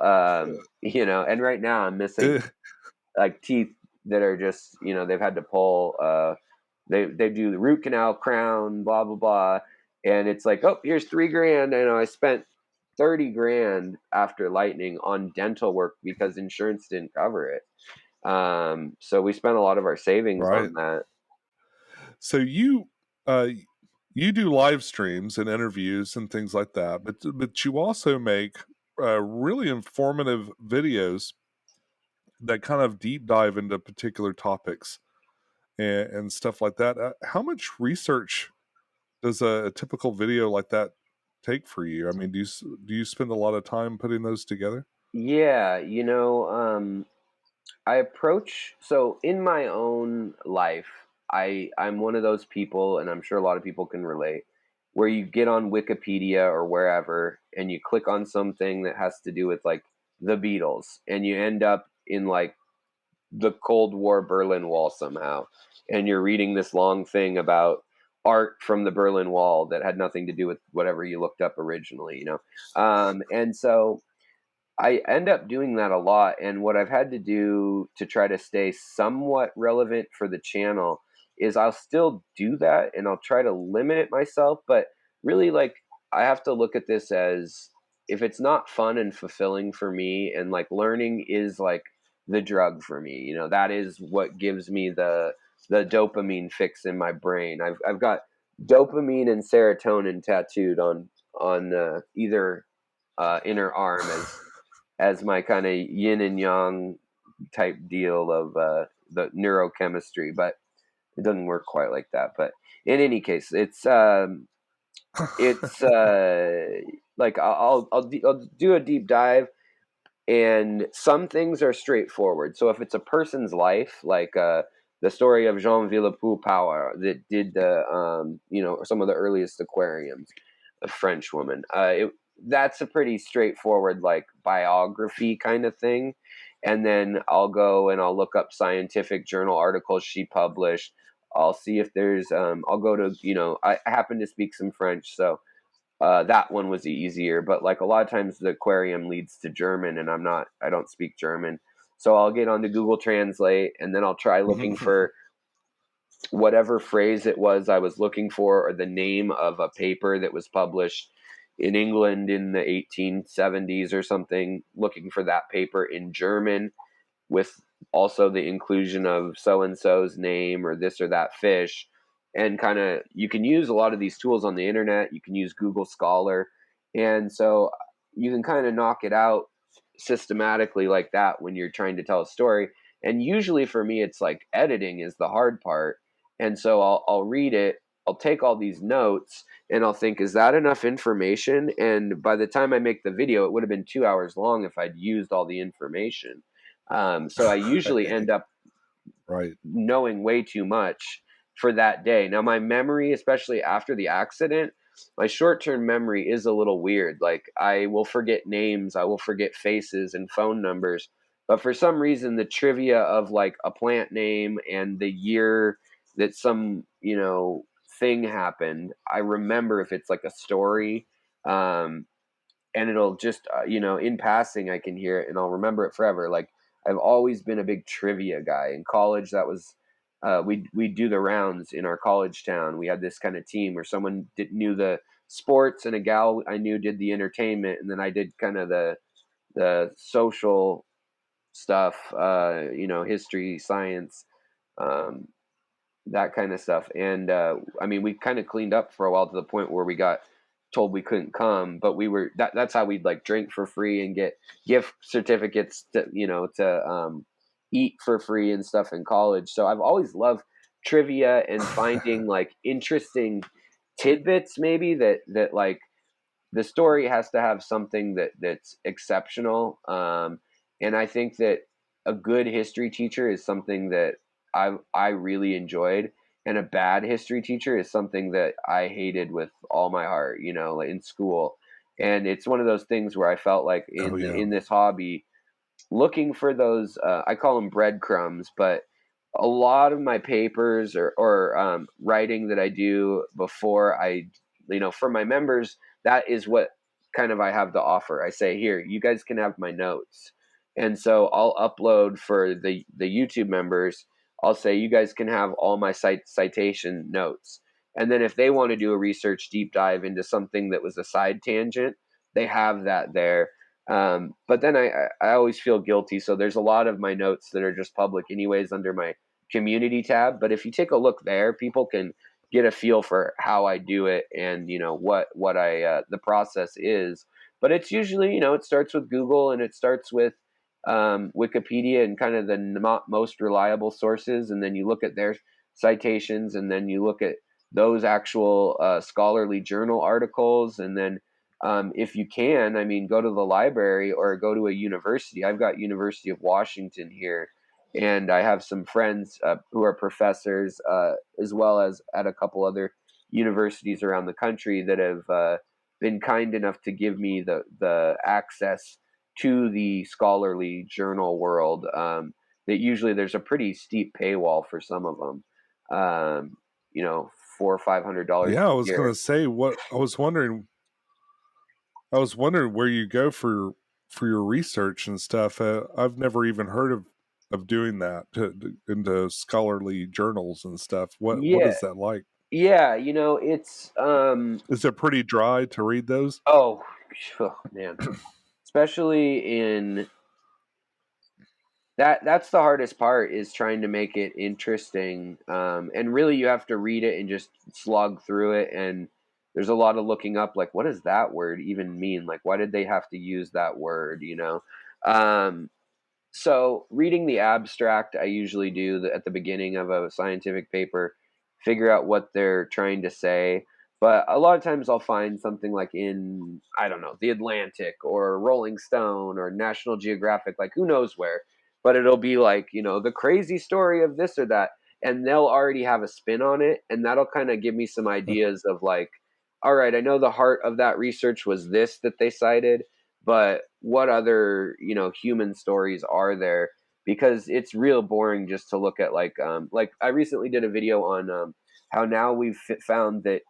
and right now I'm missing like teeth that are just, they've had to pull, they do the root canal, crown, blah, blah, blah. And it's like, oh, here's $3,000. I spent 30 grand after lightning on dental work because insurance didn't cover it. So we spent a lot of our savings Right. on that. So you do live streams and interviews and things like that, but you also make really informative videos that kind of deep dive into particular topics and stuff like that. How much research does a typical video like that take for you? I mean, do you spend a lot of time putting those together? Yeah, I approach, so in my own life, I'm one of those people, and I'm sure a lot of people can relate, where you get on Wikipedia or wherever and you click on something that has to do with like the Beatles, and you end up in like the Cold War Berlin Wall somehow, and you're reading this long thing about art from the Berlin Wall that had nothing to do with whatever you looked up originally, and so I end up doing that a lot. And what I've had to do to try to stay somewhat relevant for the channel is I'll still do that and I'll try to limit it myself. But really, like, I have to look at this as, if it's not fun and fulfilling for me, and like learning is like the drug for me, that is what gives me the dopamine fix in my brain. I've got dopamine and serotonin tattooed on either inner arm as my kind of yin and yang type deal of the neurochemistry, but it doesn't work quite like that. But in any case, it's like I'll do a deep dive, and some things are straightforward. So if it's a person's life, like the story of Jean Villepoux Power that did the some of the earliest aquariums, a French woman, that's a pretty straightforward like biography kind of thing. And then I'll go and I'll look up scientific journal articles she published. I'll see if there's I'll go to, I happen to speak some French, so that one was easier. But like a lot of times the aquarium leads to German, and I don't speak German, so I'll get onto Google Translate, and then I'll try looking for whatever phrase it was I was looking for, or the name of a paper that was published in England in the 1870s or something, looking for that paper in German with also the inclusion of so-and-so's name or this or that fish. And kind of, you can use a lot of these tools on the internet. You can use Google Scholar. And so you can kind of knock it out systematically like that when you're trying to tell a story. And usually for me, it's like editing is the hard part. And so I'll read it, I'll take all these notes, and I'll think, is that enough information? And by the time I make the video, it would have been 2 hours long if I'd used all the information. So I usually end up knowing way too much for that day. Now, my memory, especially after the accident, my short-term memory is a little weird. Like, I will forget names, I will forget faces and phone numbers. But for some reason, the trivia of like a plant name and the year that some, thing happened, I remember if it's like a story. And it'll just, in passing, I can hear it and I'll remember it forever. Like, I've always been a big trivia guy. In college, that was, we'd do the rounds in our college town. We had this kind of team where someone knew the sports, and a gal I knew did the entertainment, and then I did kind of the social stuff, history, science, that kind of stuff. And we kind of cleaned up for a while to the point where we got told we couldn't come, but we were that's how we'd like drink for free and get gift certificates to eat for free and stuff in college. So I've always loved trivia and finding like interesting tidbits, maybe that like the story has to have something that's exceptional. And I think that a good history teacher is something that I really enjoyed, and a bad history teacher is something that I hated with all my heart, like in school. And it's one of those things where I felt like in this hobby, looking for those, I call them breadcrumbs, but a lot of my papers or writing that I do before for my members, that is what kind of I have to offer. I say, here, you guys can have my notes. And so I'll upload for the YouTube members. I'll say, you guys can have all my citation notes. And then if they want to do a research deep dive into something that was a side tangent, they have that there. But then I always feel guilty. So there's a lot of my notes that are just public anyways under my community tab. But if you take a look there, people can get a feel for how I do it and, what I, the process is. But it's usually, it starts with Google, and it starts with Wikipedia and kind of the most reliable sources. And then you look at their citations, and then you look at those actual scholarly journal articles. And then if you can, go to the library or go to a university. I've got University of Washington here, and I have some friends who are professors, as well as at a couple other universities around the country that have been kind enough to give me the access to the scholarly journal world, that usually there's a pretty steep paywall for some of them. You know, $400 or $500 Yeah, I a was year. gonna say what I was wondering. I was wondering where you go for your research and stuff. I've never even heard of doing that into scholarly journals and stuff. What Yeah, is that like? yeah. You know, it's Is it pretty dry to read those? oh, man, especially in that's the hardest part, is trying to make it interesting. And really you have to read it and just slog through it, and there's a lot of looking up, like, what does that word even mean? Like, why did they have to use that word, you know? So reading the abstract, I usually do at the beginning of a scientific paper, figure out what they're trying to say. But a lot of times I'll find something like in, I don't know, The Atlantic or Rolling Stone or National Geographic, like who knows where. But it'll be like, you know, the crazy story of this or that. And they'll already have a spin on it. And that'll kind of give me some ideas of like, all right, I know the heart of that research was this that they cited, but what other, you know, human stories are there? Because it's real boring just to look at like I recently did a video on how now we've found that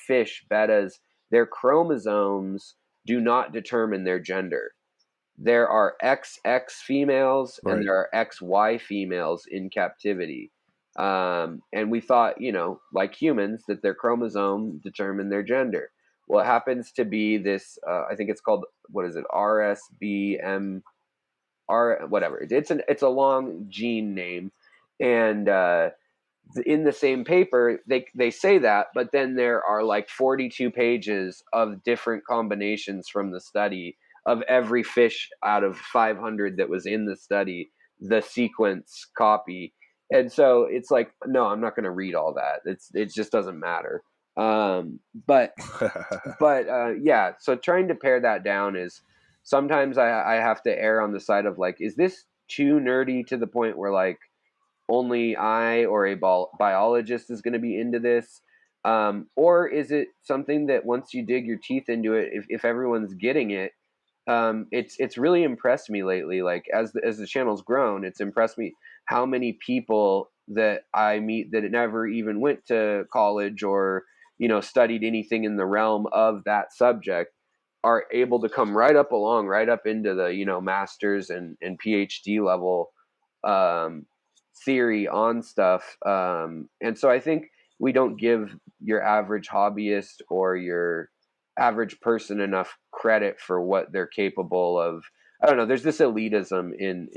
fish bettas, their chromosomes do not determine their gender. There are XX females and Right. there are XY females in captivity. And we thought, you know, like humans, that their chromosome determined their gender. Well, it happens to be this, I think it's called, what is it, RSBM, whatever. It's a long gene name. And in the same paper, they say that, but then there are like 42 pages of different combinations from the study of every fish out of 500 that was in the study, the sequence copy. And so it's like, no, I'm not going to read all that. It just doesn't matter. But yeah, so trying to pare that down is sometimes I have to err on the side of like, is this too nerdy to the point where like only I or a biologist is going to be into this? Or is it something that once you dig your teeth into it, if everyone's getting it, it's really impressed me lately. Like as the channel's grown, it's impressed me how many people that I meet that never even went to college or, you know, studied anything in the realm of that subject are able to come right up into the, you know, master's and PhD level um, theory on stuff. And so I think we don't give your average hobbyist or your average person enough credit for what they're capable of. I don't know. There's this elitism in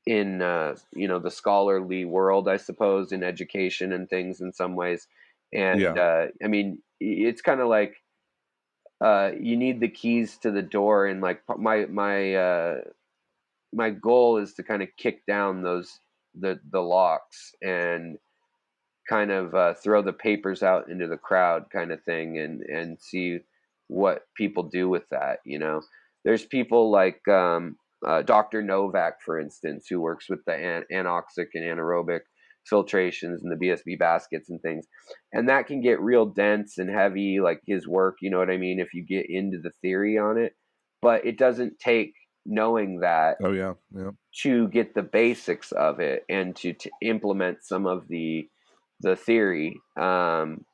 you know, the scholarly world, I suppose, in education and things in some ways. And Yeah. I mean, it's kind of like you need the keys to the door, and like my goal is to kind of kick down the locks and kind of throw the papers out into the crowd, kind of thing, and see what people do with that. You know, there's people like Dr. Novak, for instance, who works with the anoxic and anaerobic filtrations and the BSB baskets and things, and that can get real dense and heavy, like his work, you know what I mean, if you get into the theory on it. But it doesn't take knowing that Oh yeah. Yeah. to get the basics of it and to implement some of the theory. And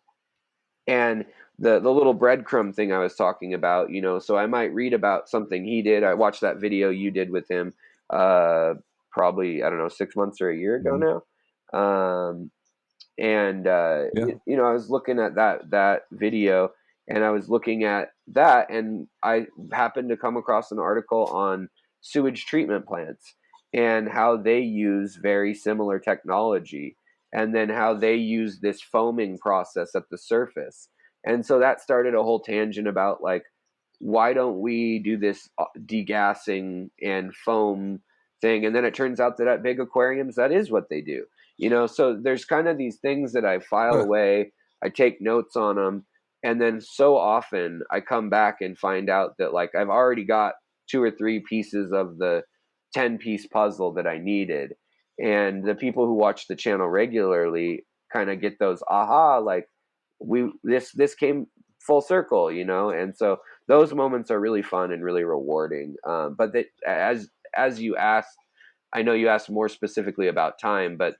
the little breadcrumb thing I was talking about, you know, so I might read about something he did. I watched that video you did with him, probably, I don't know, 6 months or a year ago Mhm. now. And Yeah. you know, I was looking at that video, and I was looking at that, and I happened to come across an article on sewage treatment plants and how they use very similar technology, and then how they use this foaming process at the surface. And so that started a whole tangent about like, why don't we do this degassing and foam thing? And then it turns out that at big aquariums, that is what they do. You know, so there's kind of these things that I file away, I take notes on them, and then so often I come back and find out that like I've already got 2 or 3 pieces of the 10-piece puzzle that I needed. And the people who watch the channel regularly kind of get those aha, like this came full circle, you know. And so those moments are really fun and really rewarding. But that, as you asked, I know you asked more specifically about time, but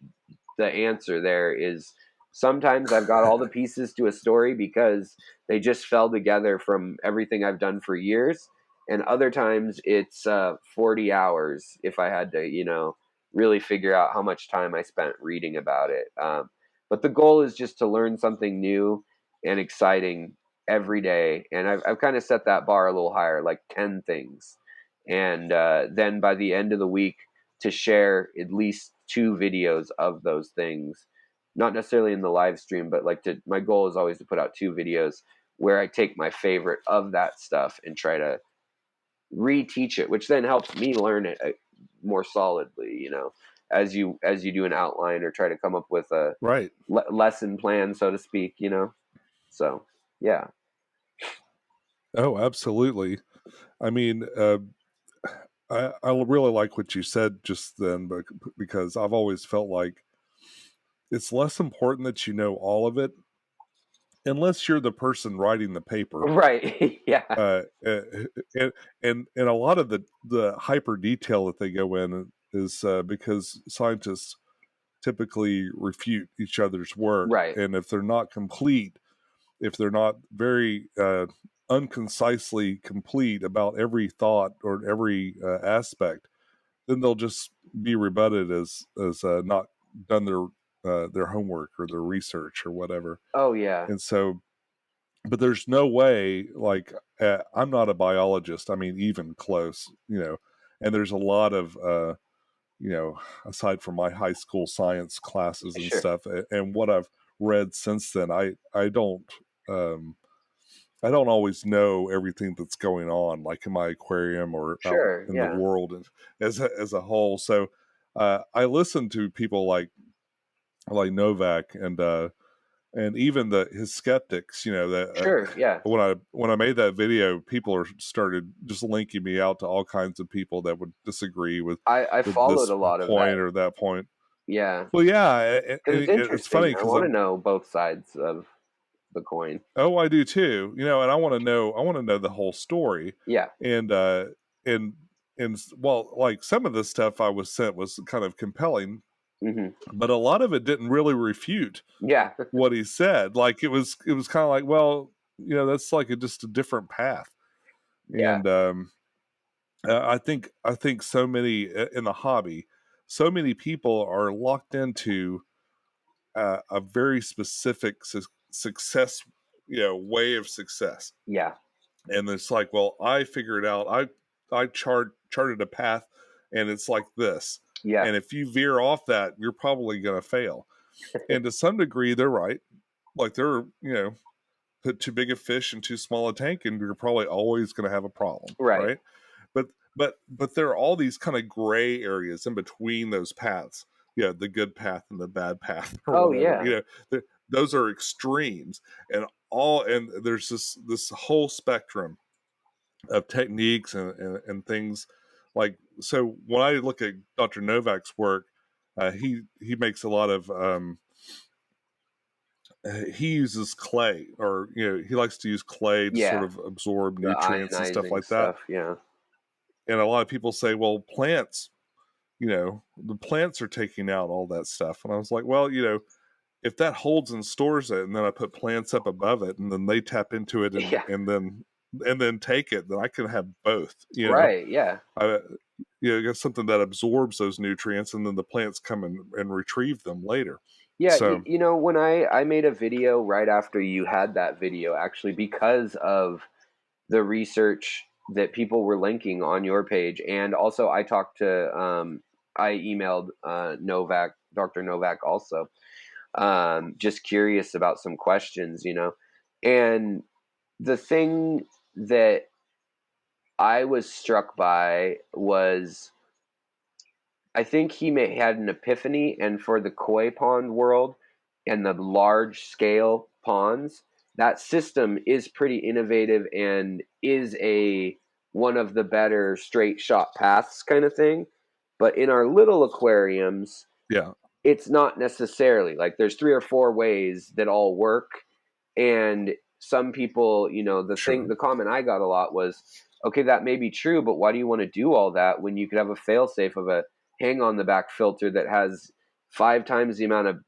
the answer there is sometimes I've got all the pieces to a story because they just fell together from everything I've done for years. And other times it's 40 hours if I had to, really figure out how much time I spent reading about it. But the goal is just to learn something new and exciting every day. And I've kind of set that bar a little higher, like 10 things. And then by the end of the week, to share at least 2 videos of those things, not necessarily in the live stream, but my goal is always to put out 2 videos where I take my favorite of that stuff and try to reteach it, which then helps me learn it more solidly, as you do an outline or try to come up with a Right. lesson plan, so to speak, so yeah. Oh, absolutely. I mean, I really like what you said just then, because I've always felt like it's less important that you know all of it, unless you're the person writing the paper. Right. Yeah. And a lot of the hyper detail that they go in is because scientists typically refute each other's work, Right. and if they're not complete, if they're not very unconcisely complete about every thought or every aspect, then they'll just be rebutted as not done their homework or their research or whatever. Oh yeah. And so, but there's no way, like, I'm not a biologist. I mean, even close, and there's a lot of, aside from my high school science classes and Sure. stuff, and what I've read since then, I don't, I don't always know everything that's going on, like in my aquarium or out Sure. in the Yeah. world as a whole. So I listen to people like Novak and even his skeptics. That Sure. Yeah. when I made that video, people started just linking me out to all kinds of people that would disagree with I followed this a lot of point that. or that point. Yeah. Well, yeah, Because it's it's funny interesting. I because want to know both sides of the coin. oh, I do too. And I want to know the whole story. Yeah. And and well, like some of the stuff I was sent was kind of compelling, Hmm. but a lot of it didn't really refute Yeah. what he said. Like it was kind of like, well, that's like just a different path. Yeah. And I think so many in the hobby, so many people are locked into a very specific success, way of success. Yeah. And it's like, well, I figured out, I charted a path, and it's like this. Yeah. And if you veer off that, you're probably going to fail. And to some degree, they're right. Like they're, put too big a fish in too small a tank, and you're probably always going to have a problem, Right. right? But there are all these kind of gray areas in between those paths. Yeah, the good path and the bad path, or Oh whatever. yeah. Those are extremes, and there's this whole spectrum of techniques and things. Like, so when I look at Dr. Novak's work, he makes a lot of he uses clay, or he likes to use clay to sort Yeah. of absorb The nutrients and stuff ionizing like that. stuff. Yeah. And a lot of people say, well, plants, the plants are taking out all that stuff. And I was like, well, if that holds and stores it, and then I put plants up above it, and then they tap into it, Yeah. and then take it, then I can have both. Right. Yeah. You got something that absorbs those nutrients, and then the plants come and retrieve them later. Yeah, So when I made a video right after you had that video, actually, because of the research that people were linking on your page, and also I talked to, I emailed Novak, Dr. Novak, also, just curious about some questions, and the thing that I was struck by was, I think he had an epiphany, and for the koi pond world and the large scale ponds, that system is pretty innovative and is one of the better straight shot paths kind of thing. But in our little aquariums, yeah, it's not necessarily like there's 3 or 4 ways that all work, and some people, the comment I got a lot was, okay, that may be true, but why do you want to do all that when you could have a fail-safe of a hang on the back filter that has 5 times the amount of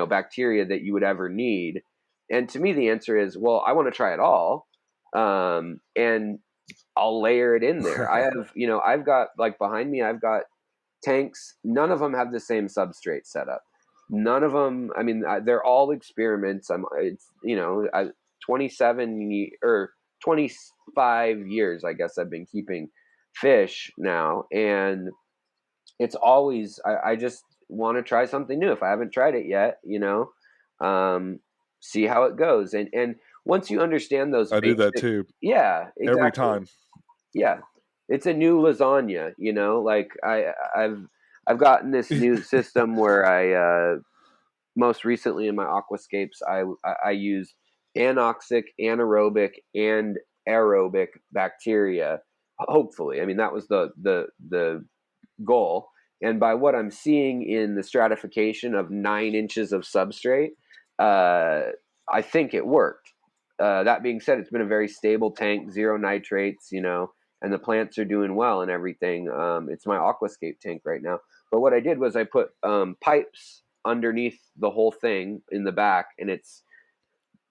bacteria that you would ever need? And to me, the answer is, well, I want to try it all, and I'll layer it in there. I have, I've got, like, behind me, I've got tanks. None of them have the same substrate setup. None of them. I mean, they're all experiments. 27 or 25 years, I guess, I've been keeping fish now, and it's always I just want to try something new if I haven't tried it yet. See how it goes, and once you understand those, I do that too. Yeah, exactly. Every time. Yeah, it's a new lasagna. Like I've gotten this new system where I most recently in my aquascapes I used anoxic, anaerobic, and aerobic bacteria. Hopefully, I mean, that was the goal. And by what I'm seeing in the stratification of 9 inches of substrate, I think it worked. That being said, it's been a very stable tank, 0 nitrates, and the plants are doing well and everything. It's my aquascape tank right now. But what I did was I put pipes underneath the whole thing in the back, and it's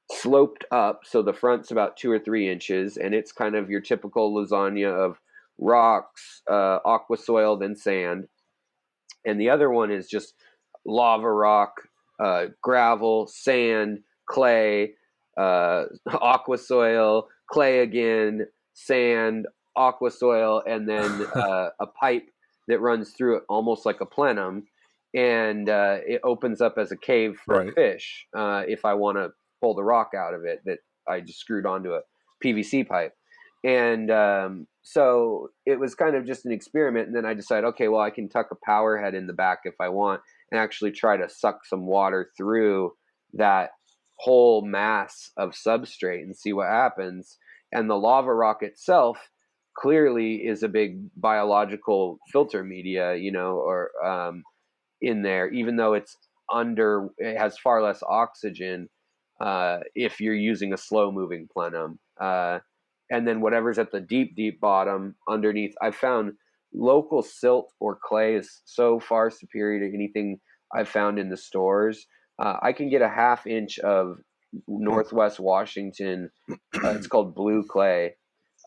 sloped up, so the front's about 2 or 3 inches, and it's kind of your typical lasagna of rocks, aqua soil, then sand. And the other one is just lava rock, gravel, sand, clay, aqua soil, clay again, sand, aqua soil, and then a pipe that runs through it almost like a plenum, and it opens up as a cave for a fish if I want to pull the rock out of it that I just screwed onto a PVC pipe. And so it was kind of just an experiment, and then I decided, okay, well, I can tuck a power head in the back if I want and actually try to suck some water through that whole mass of substrate and see what happens. And the lava rock itself clearly is a big biological filter media, or in there, even though it has far less oxygen if you're using a slow moving plenum. And then whatever's at the deep bottom underneath, I've found local silt or clay is so far superior to anything I've found in the stores. I can get a 1/2 inch of Northwest Washington. It's called blue clay.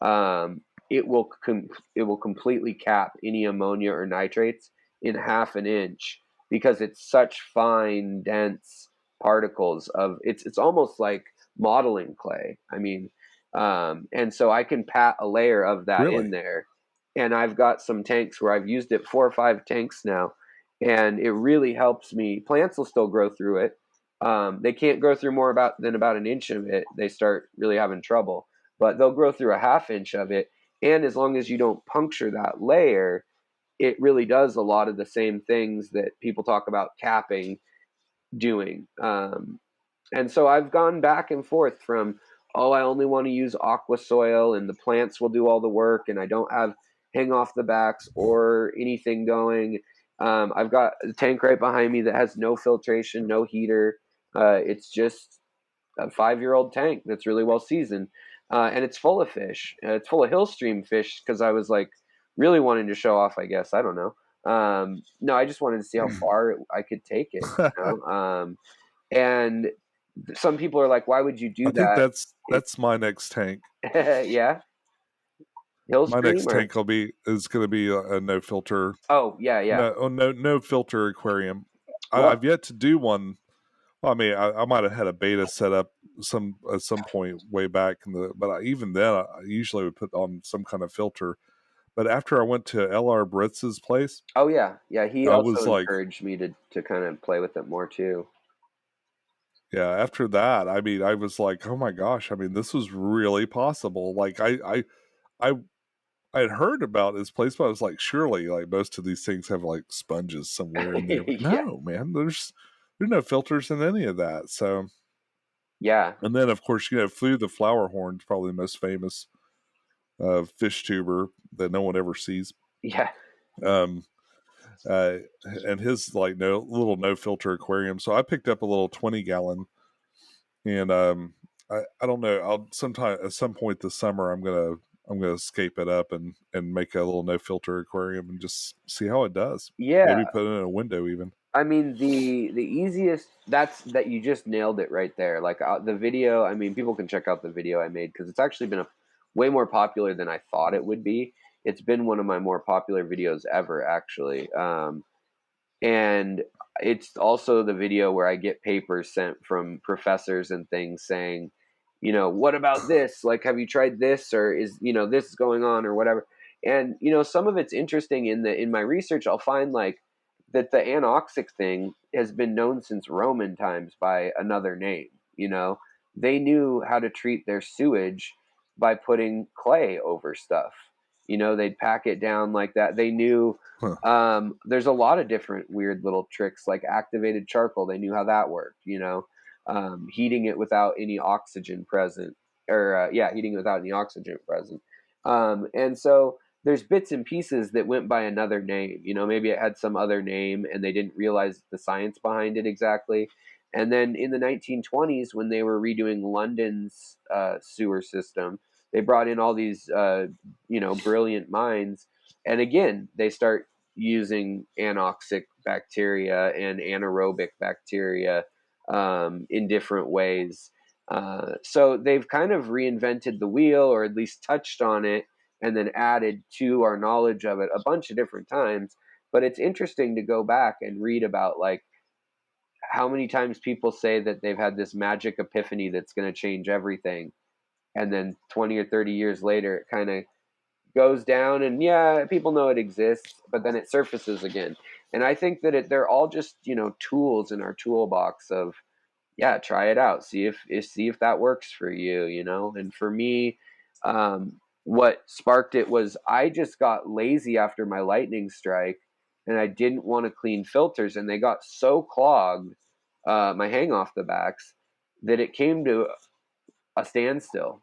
It will completely cap any ammonia or nitrates in 1/2 an inch because it's such fine, dense particles of it's almost like modeling clay. I mean, and so I can pat a layer of that in there, and I've got some tanks where I've used it 4 or 5 tanks now, and it really helps me. Plants will still grow through it. They can't grow through more than about an inch of it. They start really having trouble, but they'll grow through a 1/2 inch of it. And as long as you don't puncture that layer, it really does a lot of the same things that people talk about capping doing. And so I've gone back and forth from, I only want to use aqua soil and the plants will do all the work and I don't have hang off the backs or anything going. I've got a tank right behind me that has no filtration, no heater. It's just a 5-year-old tank that's really well seasoned. And it's full of fish. It's full of hill stream fish because I was like really wanting to show off, I guess. I don't know. No, I just wanted to see how far I could take it. And some people are like, "Why would you do that?" I think that's my next tank. Yeah. Hill my stream next tank is going to be a no filter. Oh yeah. No filter aquarium. I've yet to do one. Well, I mean, I might have had a beta set up at some point way back but even then, I usually would put on some kind of filter. But after I went to L.R. Britz's place, oh yeah, he also encouraged me to kind of play with it more too. Yeah, after that, I mean, I was like, oh my gosh, I mean, this was really possible. Like I had heard about this place, but I was like, surely, like most of these things have like sponges somewhere in there. But no, man, there's no filters in any of that. So yeah, and then of course, Flew the flower horn is probably the most famous fish tuber that no one ever sees. Yeah. And his like no filter aquarium. So I picked up a little 20 gallon, and I don't know. I'll sometime at some point this summer I'm gonna scape it up and make a little no filter aquarium and just see how it does. Yeah, Maybe put it in a window even. I mean, the easiest, that you just nailed it right there. Like the video, I mean, people can check out the video I made because it's actually been way more popular than I thought it would be. It's been one of my more popular videos ever, actually. And it's also the video where I get papers sent from professors and things saying, what about this? Like, have you tried this, or is this going on, or whatever? And some of it's interesting in my research. I'll find like that the anoxic thing has been known since Roman times by another name. They knew how to treat their sewage by putting clay over stuff. They'd pack it down like that. They knew. There's a lot of different weird little tricks, like activated charcoal. They knew how that worked. Heating it without any oxygen present, or heating it without any oxygen present. And so there's bits and pieces that went by another name. Maybe it had some other name and they didn't realize the science behind it exactly. And then in the 1920s, when they were redoing London's sewer system, they brought in all these brilliant minds, and again they start using anoxic bacteria and anaerobic bacteria in different ways. So they've kind of reinvented the wheel, or at least touched on it, and then added to our knowledge of it a bunch of different times. But it's interesting to go back and read about like how many times people say that they've had this magic epiphany that's going to change everything. And then 20 or 30 years later, it kind of goes down, and people know it exists, but then it surfaces again. And I think that they're all just tools in our toolbox of try it out, see if that works for you. And for me, what sparked it was I just got lazy after my lightning strike, and I didn't want to clean filters, and they got so clogged, my hang off the backs, that it came to a standstill.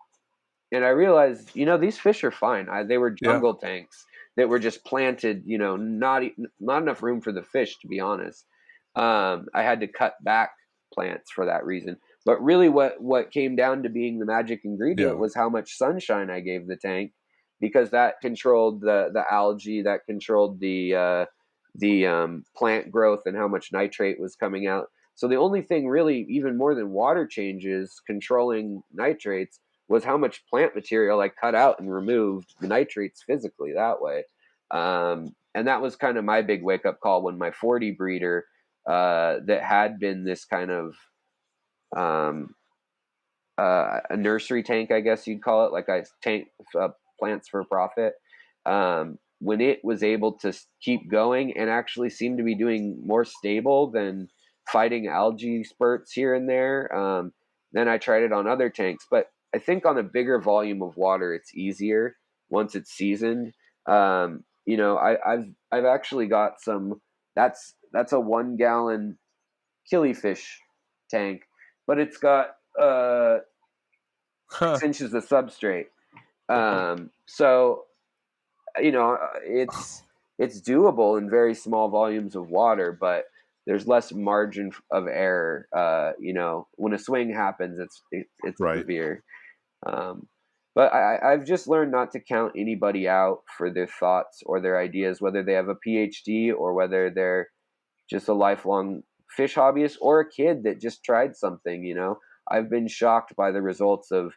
And I realized, these fish are fine. They were jungle tanks that were just planted, not enough room for the fish, to be honest. I had to cut back plants for that reason. But really what came down to being the magic ingredient was how much sunshine I gave the tank, because that controlled the algae, that controlled the plant growth and how much nitrate was coming out. So the only thing really, even more than water changes, controlling nitrates was how much plant material I cut out and removed the nitrates physically that way. And that was kind of my big wake-up call when my 40 breeder that had been this kind of a nursery tank, I guess you'd call it, like I tank plants for profit. When it was able to keep going and actually seemed to be doing more stable than fighting algae spurts here and there, then I tried it on other tanks. But I think on a bigger volume of water, it's easier once it's seasoned. I've actually got some. That's a 1 gallon killifish tank, but it's got 6 inches of substrate. So it's doable in very small volumes of water, but there's less margin of error. When a swing happens, it's right. severe. But I've just learned not to count anybody out for their thoughts or their ideas, whether they have a PhD or whether they're just a lifelong fish hobbyist or a kid that just tried something. I've been shocked by the results of,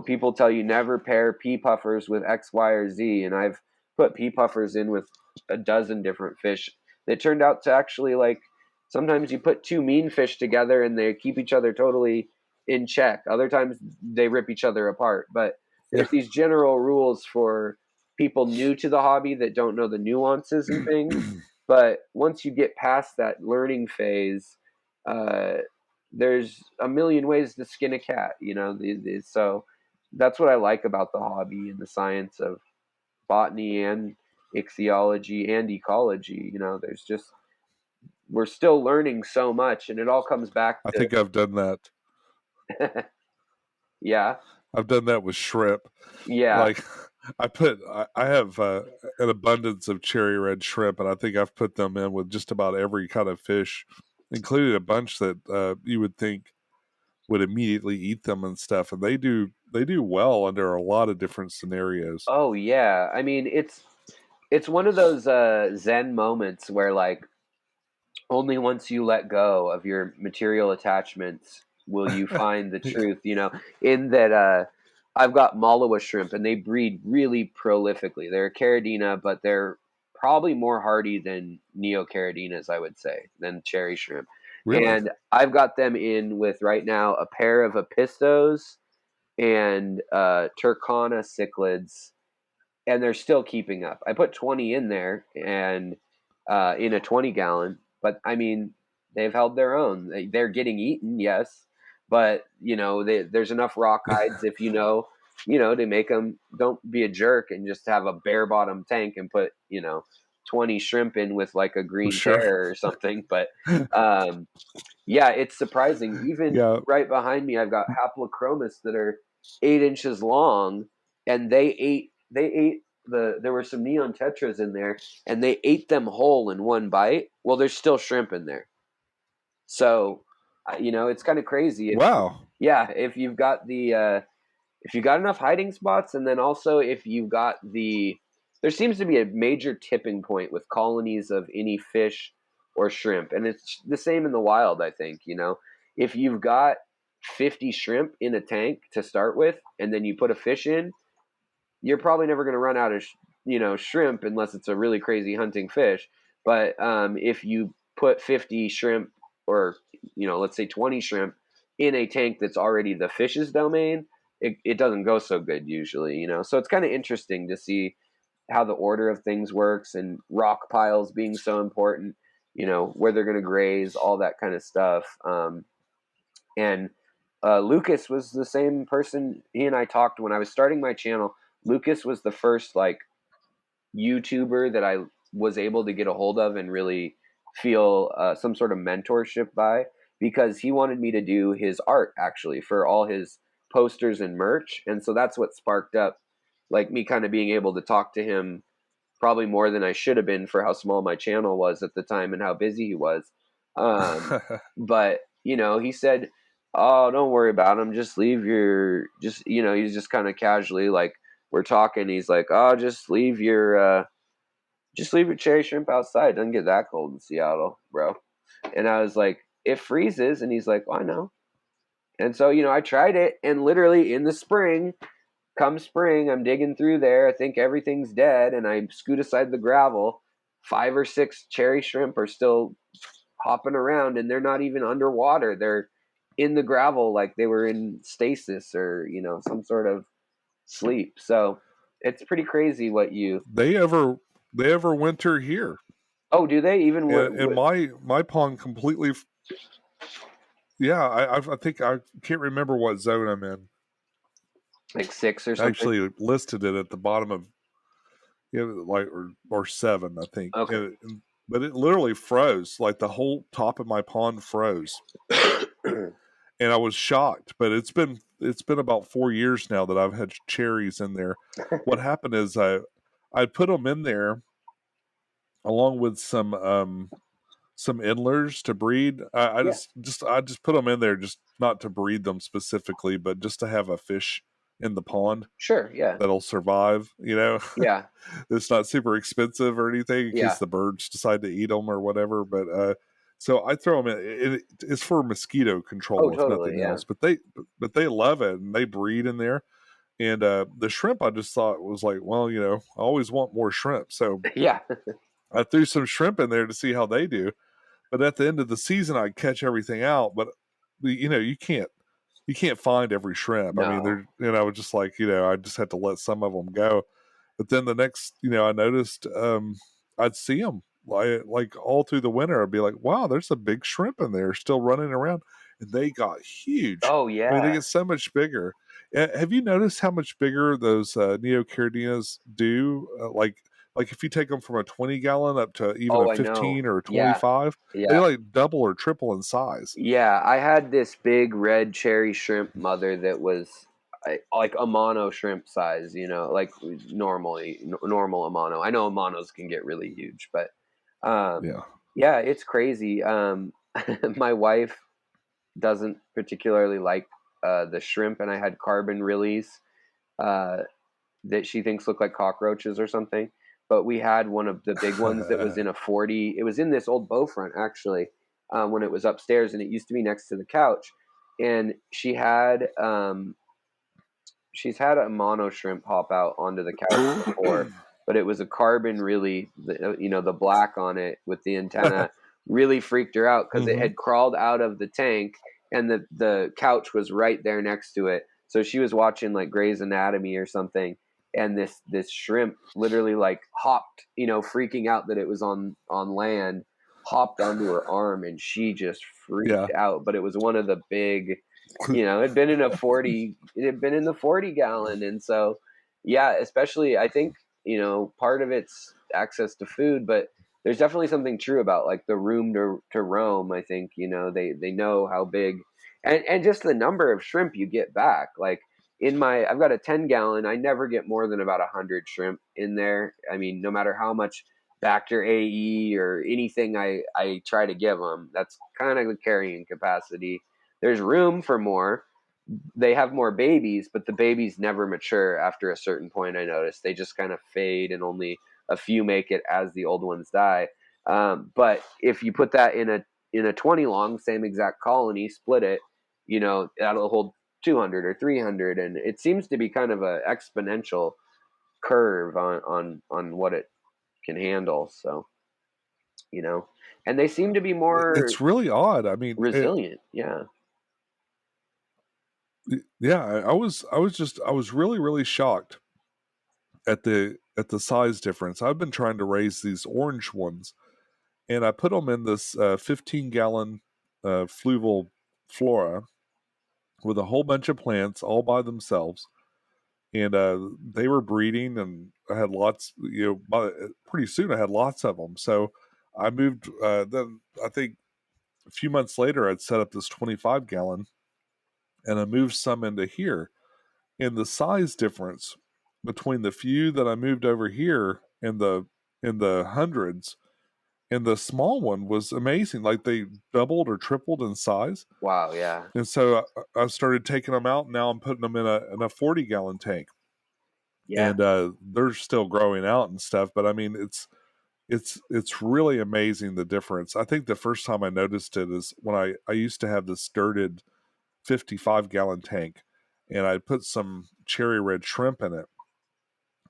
people tell you never pair pea puffers with X, Y, or Z, and I've put pea puffers in with a dozen different fish that turned out to actually, like, sometimes you put 2 mean fish together and they keep each other totally in check. Other times they rip each other apart. But there's these general rules for people new to the hobby that don't know the nuances and things. But once you get past that learning phase, there's a million ways to skin a cat, so that's what I like about the hobby and the science of botany and ichthyology and ecology. There's just, we're still learning so much, and it all comes back to, I think I've done that. Yeah. I've done that with shrimp. Yeah. Like I have an abundance of cherry red shrimp, and I think I've put them in with just about every kind of fish, including a bunch that you would think would immediately eat them and stuff, and they do well under a lot of different scenarios. Oh yeah, I mean it's one of those Zen moments where like only once you let go of your material attachments will you find the truth. In that I've got Malawa shrimp and they breed really prolifically. They're Caridina, but they're probably more hardy than Neocaradinas, I would say, than cherry shrimp. Really? And I've got them in with right now a pair of Apistos and Turkana cichlids, and they're still keeping up. I put 20 in there and in a 20-gallon, but I mean, they've held their own. They're getting eaten, yes, but there's enough rock hides if to make them. Don't be a jerk and just have a bare bottom tank and put 20 shrimp in with like a green Sure. pear or something. But yeah, it's surprising. Even Yeah. right behind me, I've got Haplochromis that are 8 inches long, and they ate there were some neon tetras in there, and they ate them whole in one bite. Well, there's still shrimp in there, so it's kind of crazy. Wow. If you've got if you got enough hiding spots, and then also if you've got there seems to be a major tipping point with colonies of any fish or shrimp, and it's the same in the wild. I think if you've got 50 shrimp in a tank to start with, and then you put a fish in, you're probably never going to run out of shrimp unless it's a really crazy hunting fish. But if you put 50 shrimp, or let's say 20 shrimp in a tank that's already the fish's domain, it doesn't go so good usually. So it's kind of interesting to see how the order of things works, and rock piles being so important, where they're going to graze, all that kind of stuff. And Lucas was the same person. He and I talked when I was starting my channel. Lucas was the first like YouTuber that I was able to get a hold of and really feel some sort of mentorship by, because he wanted me to do his art actually for all his posters and merch. And so that's what sparked up like me kind of being able to talk to him probably more than I should have been for how small my channel was at the time and how busy he was. But he said, "Oh, don't worry about him. Just leave he's just kind of casually like, we're talking. He's like, "Oh, just leave your cherry shrimp outside. It doesn't get that cold in Seattle, bro." And I was like, "It freezes." And he's like, "Well, I know." And so, I tried it, and literally in the spring, come spring, I'm digging through there. I think everything's dead, and I scoot aside the gravel. 5 or 6 cherry shrimp are still hopping around, and they're not even underwater. They're in the gravel like they were in stasis or, some sort of sleep. So it's pretty crazy what you... They ever winter here. Oh, do they even? And my pond completely. Yeah, I think I can't remember what zone I'm in. Like 6 or something. I actually listed it at the bottom of, like or 7, I think. Okay. But it literally froze. Like the whole top of my pond froze, and I was shocked. But it's been about 4 years now that I've had cherries in there. What happened is I put them in there along with some endlers to breed. I just put them in there just not to breed them specifically, but just to have a fish in the pond. Sure, yeah. That'll survive, Yeah. It's not super expensive or anything in case the birds decide to eat them or whatever. But so I throw them in. It's for mosquito control, if nothing else. But they love it, and they breed in there. And the shrimp, I just thought was like, well, I always want more shrimp, so yeah. I threw some shrimp in there to see how they do. But at the end of the season, I'd catch everything out. But you can't find every shrimp. No. I mean, I was just like, I just had to let some of them go. But then the next, I noticed I'd see them like all through the winter. I'd be like, wow, there's a big shrimp in there still running around, and they got huge. Oh yeah, I mean, they get so much bigger. Have you noticed how much bigger those Neocardinas do? Like if you take them from a 20-gallon up to even a 15 or a 25, they like double or triple in size. Yeah, I had this big red cherry shrimp mother that was like Amano shrimp size, like normal Amano. I know Amanos can get really huge, but yeah, it's crazy. My wife doesn't particularly like the shrimp, and I had carbon release that she thinks look like cockroaches or something. But we had one of the big ones that was in a 40. It was in this old Beaufront, actually, when it was upstairs, and it used to be next to the couch. And she's had a mono shrimp hop out onto the couch before, but it was a carbon really, the black on it with the antenna really freaked her out because it had crawled out of the tank, and the couch was right there next to it. So she was watching like Grey's Anatomy or something, and this shrimp literally like hopped, freaking out that it was on land, hopped onto her arm, and she just freaked out. But it was one of the big, it had been in the 40 gallon. And so, yeah, especially I think, part of it's access to food, but there's definitely something true about like the room to roam. I think, they know how big, and just the number of shrimp you get back. Like I've got a 10 gallon. I never get more than about 100 shrimp in there. I mean, no matter how much Bacter AE or anything I try to give them, that's kind of the carrying capacity. There's room for more. They have more babies, but the babies never mature after a certain point. I noticed they just kind of fade, and only a few make it as the old ones die. But if you put that in a 20 long, same exact colony, split it, that'll hold 200 or 300, and it seems to be kind of a exponential curve on what it can handle. So, and they seem to be more. It's really odd. I mean, resilient. Yeah. I was really, really shocked at the size difference. I've been trying to raise these orange ones, and I put them in this 15 gallon fluval flora with a whole bunch of plants all by themselves, and they were breeding, and I had lots. Pretty soon I had lots of them. So I moved. Then I think a few months later, I'd set up this 25 gallon, and I moved some into here. And the size difference between the few that I moved over here and the hundreds and the small one was amazing. Like they doubled or tripled in size. Wow. Yeah. And so I started taking them out. And now I'm putting them in a 40 gallon tank. Yeah. And they're still growing out and stuff. But I mean, it's really amazing the difference. I think the first time I noticed it is when I used to have this dirted 55 gallon tank, and I put some cherry red shrimp in it,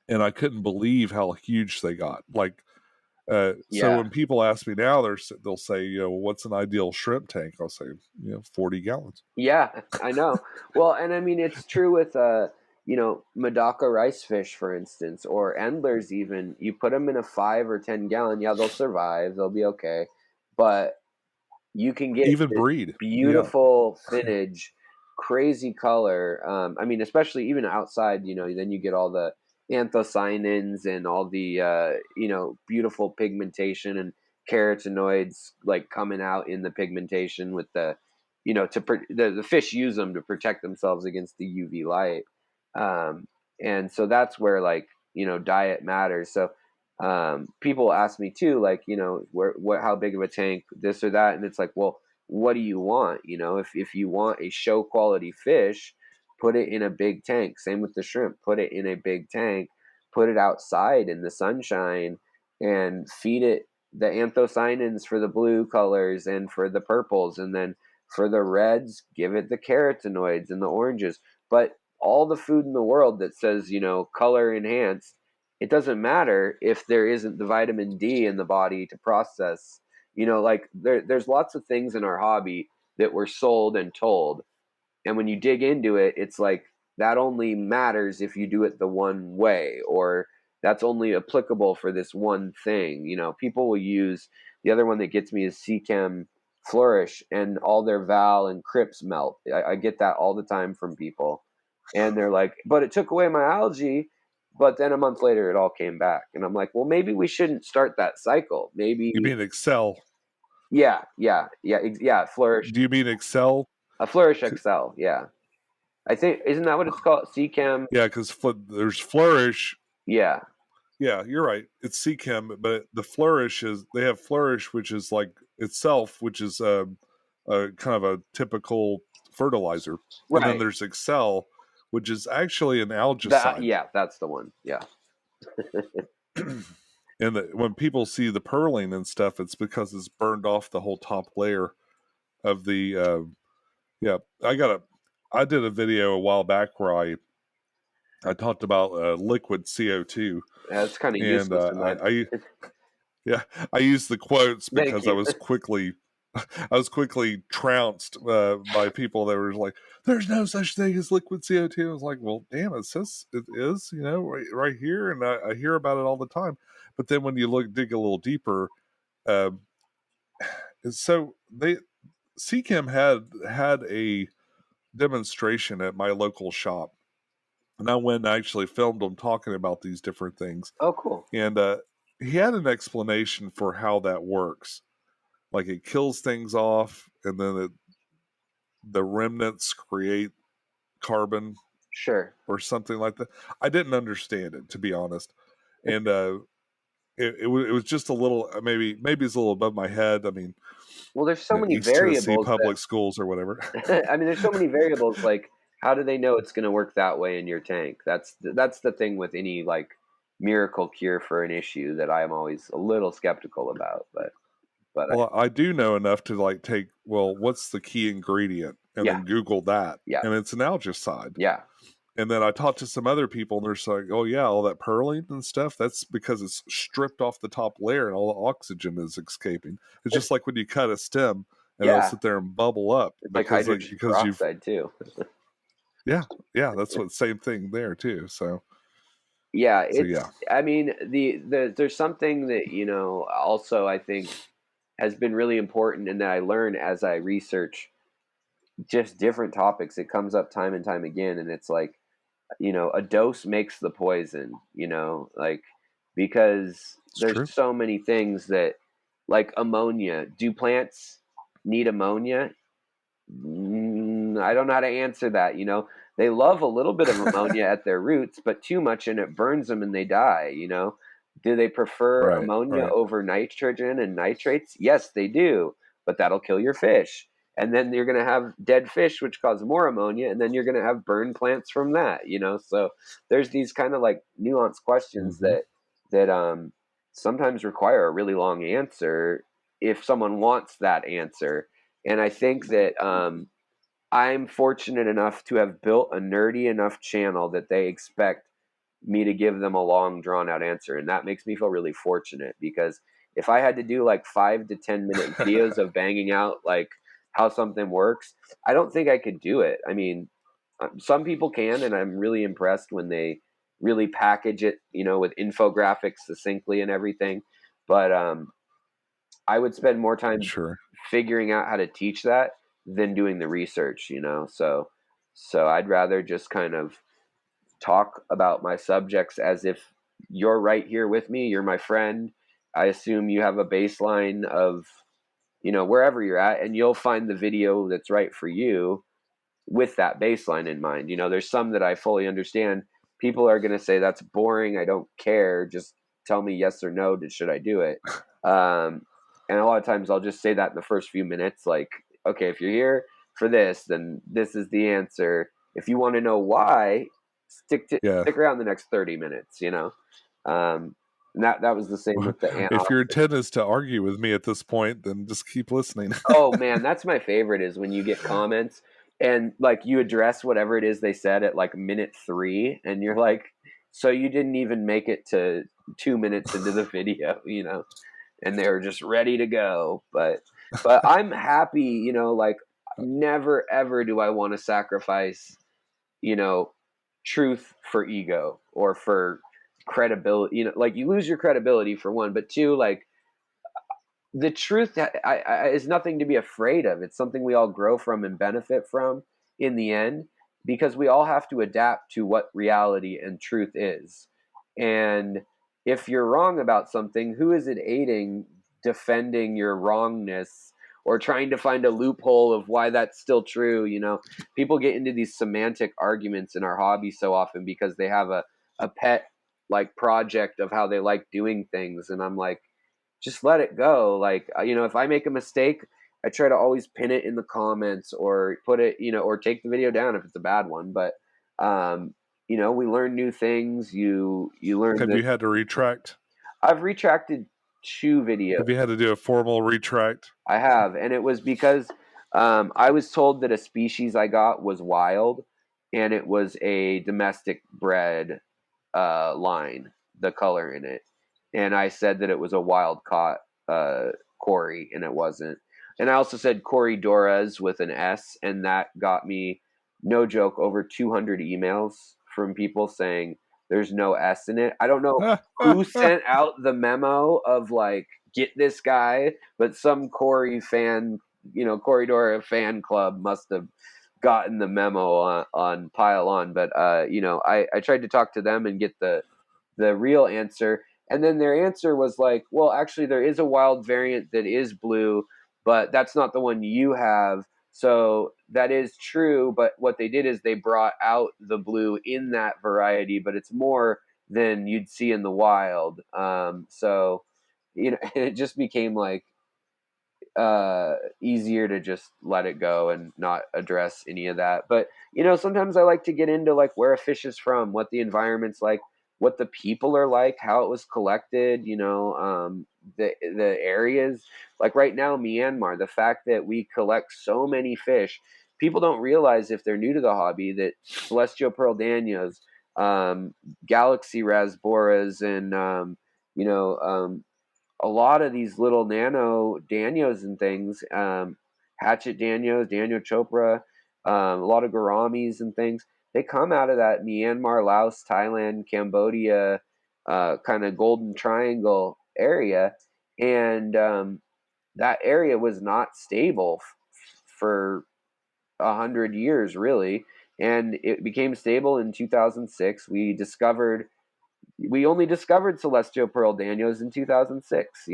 and I couldn't believe how huge they got. Like, so when people ask me now, they'll say, what's an ideal shrimp tank? I'll say, 40 gallons. Yeah, I know. Well, and I mean, it's true with, Medaka rice fish, for instance, or endlers even. You put them in a 5 or 10 gallon, yeah, they'll survive. They'll be okay. But you can get even breed beautiful finnage, crazy color. I mean, especially even outside, then you get all the anthocyanins and all the, beautiful pigmentation and carotenoids like coming out in the pigmentation with the, the fish use them to protect themselves against the UV light. And so that's where diet matters. So, people ask me too, like, how big of a tank, this or that. And it's like, well, what do you want? If you want a show quality fish, put it in a big tank. Same with the shrimp, put it in a big tank, put it outside in the sunshine, and feed it the anthocyanins for the blue colors and for the purples. And then for the reds, give it the carotenoids and the oranges. But all the food in the world that says, color enhanced, it doesn't matter if there isn't the vitamin D in the body to process. There's lots of things in our hobby that we're sold and told. And when you dig into it, it's like that only matters if you do it the one way, or that's only applicable for this one thing. People will use, the other one that gets me is Seachem Flourish, and all their Val and Crips melt. I get that all the time from people. And they're like, but it took away my algae. But then a month later, it all came back. And I'm like, well, maybe we shouldn't start that cycle. Maybe. You mean Excel? Yeah. Flourish. Do you mean Excel? A Flourish XL, yeah. I think, isn't that what it's called? Seachem? Yeah, because there's Flourish. Yeah. Yeah, you're right. It's Seachem, but the Flourish they have Flourish, which is like itself, which is kind of a typical fertilizer. Right. And then there's Excel, which is actually an algicide. Yeah, that's the one. Yeah. And when people see the purling and stuff, it's because it's burned off the whole top layer of the. I did a video a while back where I talked about liquid CO2. That's kind of And useless in that. I used the quotes Thank because you. I was quickly trounced by people that were like, "There's no such thing as liquid CO2." I was like, "Well, damn, it says it is, right here, and I hear about it all the time." But then when you dig a little deeper, so CChem had a demonstration at my local shop, and I went and actually filmed them talking about these different things. Oh, cool. And he had an explanation for how that works. Like it kills things off, and then the remnants create carbon, Sure, or something like that. I didn't understand it, to be honest, and it was just a little, maybe it's a little above my head. I mean, well, there's so many East Tennessee variables public schools or whatever. I mean, there's so many variables. Like, how do they know it's going to work that way in your tank? That's the thing with any like miracle cure for an issue that I'm always a little skeptical about. But Well, I do know enough to what's the key ingredient, and Yeah. then Google that, Yeah. and it's an algicide. Yeah. And then I talked to some other people, and they're just like, "Oh yeah, all that purling and stuff. That's because it's stripped off the top layer, and all the oxygen is escaping. It's just like when you cut a stem, and it'll sit there and bubble up It's like hydrogen peroxide too. Yeah, that's what same thing there too. So yeah, I mean, there's something that also I think has been really important, and that I learn as I research just different topics. It comes up time and time again, and it's like, a dose makes the poison, like, because there's so many things that, like ammonia. Do plants need ammonia? I don't know how to answer that. They love a little bit of ammonia at their roots, but too much and it burns them and they die. Do they prefer ammonia over nitrogen and nitrates? Yes, they do, but that'll kill your fish. And then you're going to have dead fish, which cause more ammonia, and then you're going to have burned plants from that. So there's these kind of like nuanced questions that sometimes require a really long answer if someone wants that answer. And I think that I'm fortunate enough to have built a nerdy enough channel that they expect me to give them a long, drawn out answer. And that makes me feel really fortunate, because if I had to do like 5 to 10 minute videos of banging out like how something works, I don't think I could do it. I mean, some people can, and I'm really impressed when they really package it, with infographics succinctly and everything. But I would spend more time figuring out how to teach that than doing the research, so I'd rather just kind of talk about my subjects as if you're right here with me. You're my friend. I assume you have a baseline of, wherever you're at, and you'll find the video that's right for you with that baseline in mind. There's some that I fully understand. People are going to say that's boring. I don't care. Just tell me yes or no. Should I do it? And a lot of times I'll just say that in the first few minutes, like, okay, if you're here for this, then this is the answer. If you want to know why, stick around the next 30 minutes, And that was the same with the ant. If your intent is to argue with me at this point, then just keep listening. Oh man, that's my favorite, is when you get comments and like you address whatever it is they said at like minute 3, and you're like, so you didn't even make it to 2 minutes into the video, and they were just ready to go. But I'm happy, like, never ever do I want to sacrifice, truth for ego or for credibility. Like, you lose your credibility for one, but two, like, the truth is nothing to be afraid of. It's something we all grow from and benefit from in the end, because we all have to adapt to what reality and truth is. And if you're wrong about something, who is it aiding defending your wrongness or trying to find a loophole of why that's still true? People get into these semantic arguments in our hobby so often because they have a pet like project of how they like doing things. And I'm like, just let it go. Like, if I make a mistake, I try to always pin it in the comments or put it, or take the video down if it's a bad one. But we learn new things. You learn Have that you had to retract? I've retracted 2 videos. Have you had to do a formal retract? I have, and it was because I was told that a species I got was wild, and it was a domestic bred line, the color in it, and I said that it was a wild caught Cory, and it wasn't. And I also said Corydores with an S, and that got me, no joke, over 200 emails from people saying there's no S in it. I don't know who sent out the memo of like, get this guy, but some Cory fan, Corydora fan club must have gotten the memo on Pile On. But I tried to talk to them and get the real answer, and then their answer was like, well, actually there is a wild variant that is blue, but that's not the one you have. So that is true, but what they did is they brought out the blue in that variety, but it's more than you'd see in the wild. So it just became like easier to just let it go and not address any of that. But sometimes I like to get into like where a fish is from, what the environment's like, what the people are like, how it was collected, the areas. Like right now, Myanmar, the fact that we collect so many fish, people don't realize, if they're new to the hobby, that celestial pearl danios, galaxy rasboras, and a lot of these little nano Danios and things, hatchet Danios, Daniel Chopra, a lot of gouramis and things, they come out of that Myanmar, Laos, Thailand, Cambodia, kind of Golden Triangle area. And that area was not stable for 100 years, really. And it became stable in 2006. We only discovered celestial pearl danios in 2006.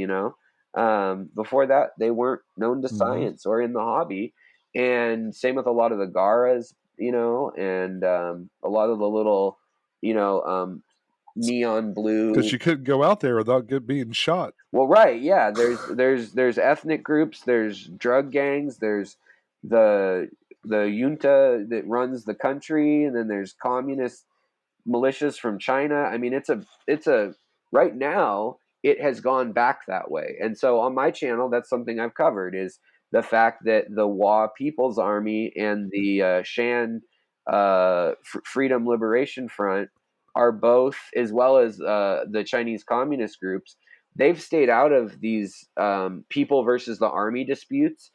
Before that, they weren't known to science or in the hobby. And same with a lot of the garas, and a lot of the little, neon blue. Because you couldn't go out there without being shot. Well, right, yeah. There's ethnic groups, there's drug gangs, there's the junta that runs the country, and then there's communist militias from China. I mean, it's a right now it has gone back that way. And so on my channel, that's something I've covered, is the fact that the Wa People's Army and the Shan Freedom Liberation Front are both, as well as the Chinese communist groups, they've stayed out of these people versus the army disputes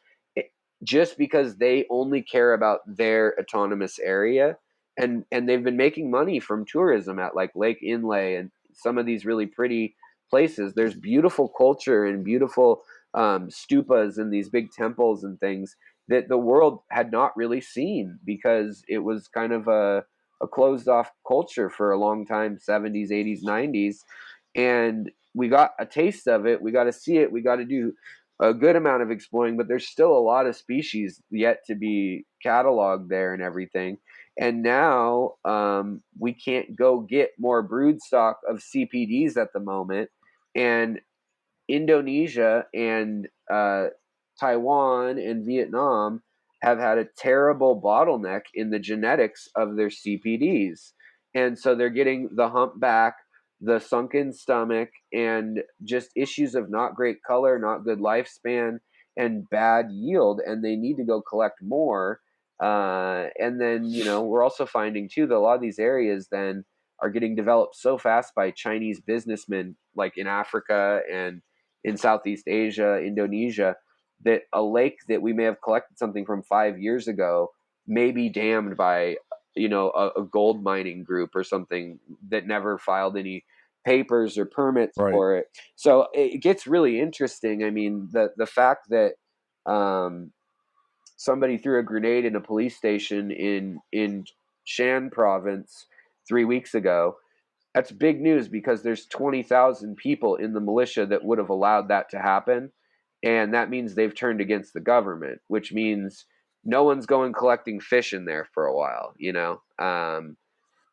just because they only care about their autonomous area. And they've been making money from tourism at like Lake Inle and some of these really pretty places. There's beautiful culture and beautiful stupas and these big temples and things that the world had not really seen, because it was kind of a closed off culture for a long time, 70s, 80s, 90s. And we got a taste of it. We got to see it. We got to do a good amount of exploring, but there's still a lot of species yet to be cataloged there and everything. And now we can't go get more brood stock of CPDs at the moment. And Indonesia and Taiwan and Vietnam have had a terrible bottleneck in the genetics of their CPDs. And so they're getting the humpback, the sunken stomach, and just issues of not great color, not good lifespan, and bad yield. And they need to go collect more. And then, we're also finding too that a lot of these areas then are getting developed so fast by Chinese businessmen, like in Africa and in Southeast Asia, Indonesia, that a lake that we may have collected something from 5 years ago may be dammed by, a gold mining group or something that never filed any papers or permits for it. So it gets really interesting. I mean, the fact that somebody threw a grenade in a police station in Shan province 3 weeks ago, that's big news, because there's 20,000 people in the militia that would have allowed that to happen. And that means they've turned against the government, which means no one's going collecting fish in there for a while, and